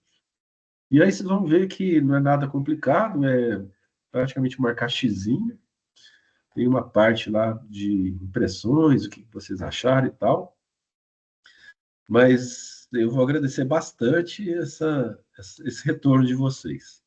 E aí vocês vão ver que não é nada complicado, é praticamente marcar xizinho. Tem uma parte lá de impressões, o que vocês acharam e tal. Mas eu vou agradecer bastante esse retorno de vocês.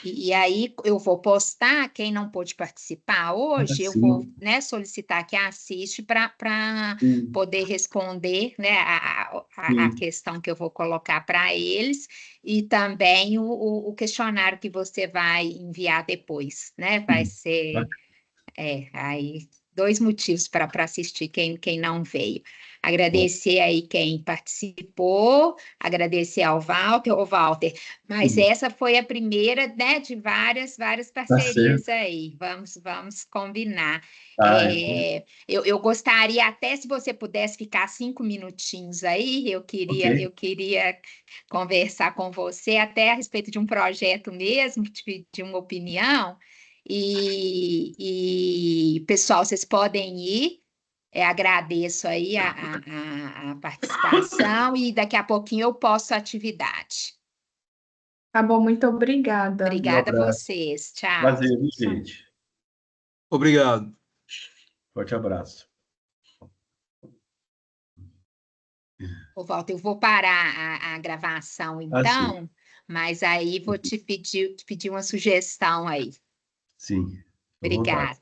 E aí eu vou postar, quem não pôde participar hoje, eu vou, Sim, né, solicitar que assiste para sim, poder responder, né, a sim. questão que eu vou colocar para eles e também o questionário que você vai enviar depois, né? Vai Sim. ser aí 2 motivos para assistir quem não veio. Agradecer aí quem participou, agradecer ao Walter, mas Sim. essa foi a primeira, né, de várias Tá parcerias certo. aí. Vamos combinar. Tá, Eu gostaria até se você pudesse ficar 5 minutinhos aí, ok. eu queria conversar com você até a respeito de um projeto mesmo, de uma opinião. Pessoal, vocês podem ir. Agradeço aí a participação e daqui a pouquinho eu posto a atividade. Tá bom, muito obrigada. Um Obrigada a abraço. vocês. Tchau. Prazer, viu, gente? Obrigado. Forte abraço. Ô, Walter, eu vou parar a gravação então, mas aí vou te pedir uma sugestão aí. Sim. À vontade. Obrigada.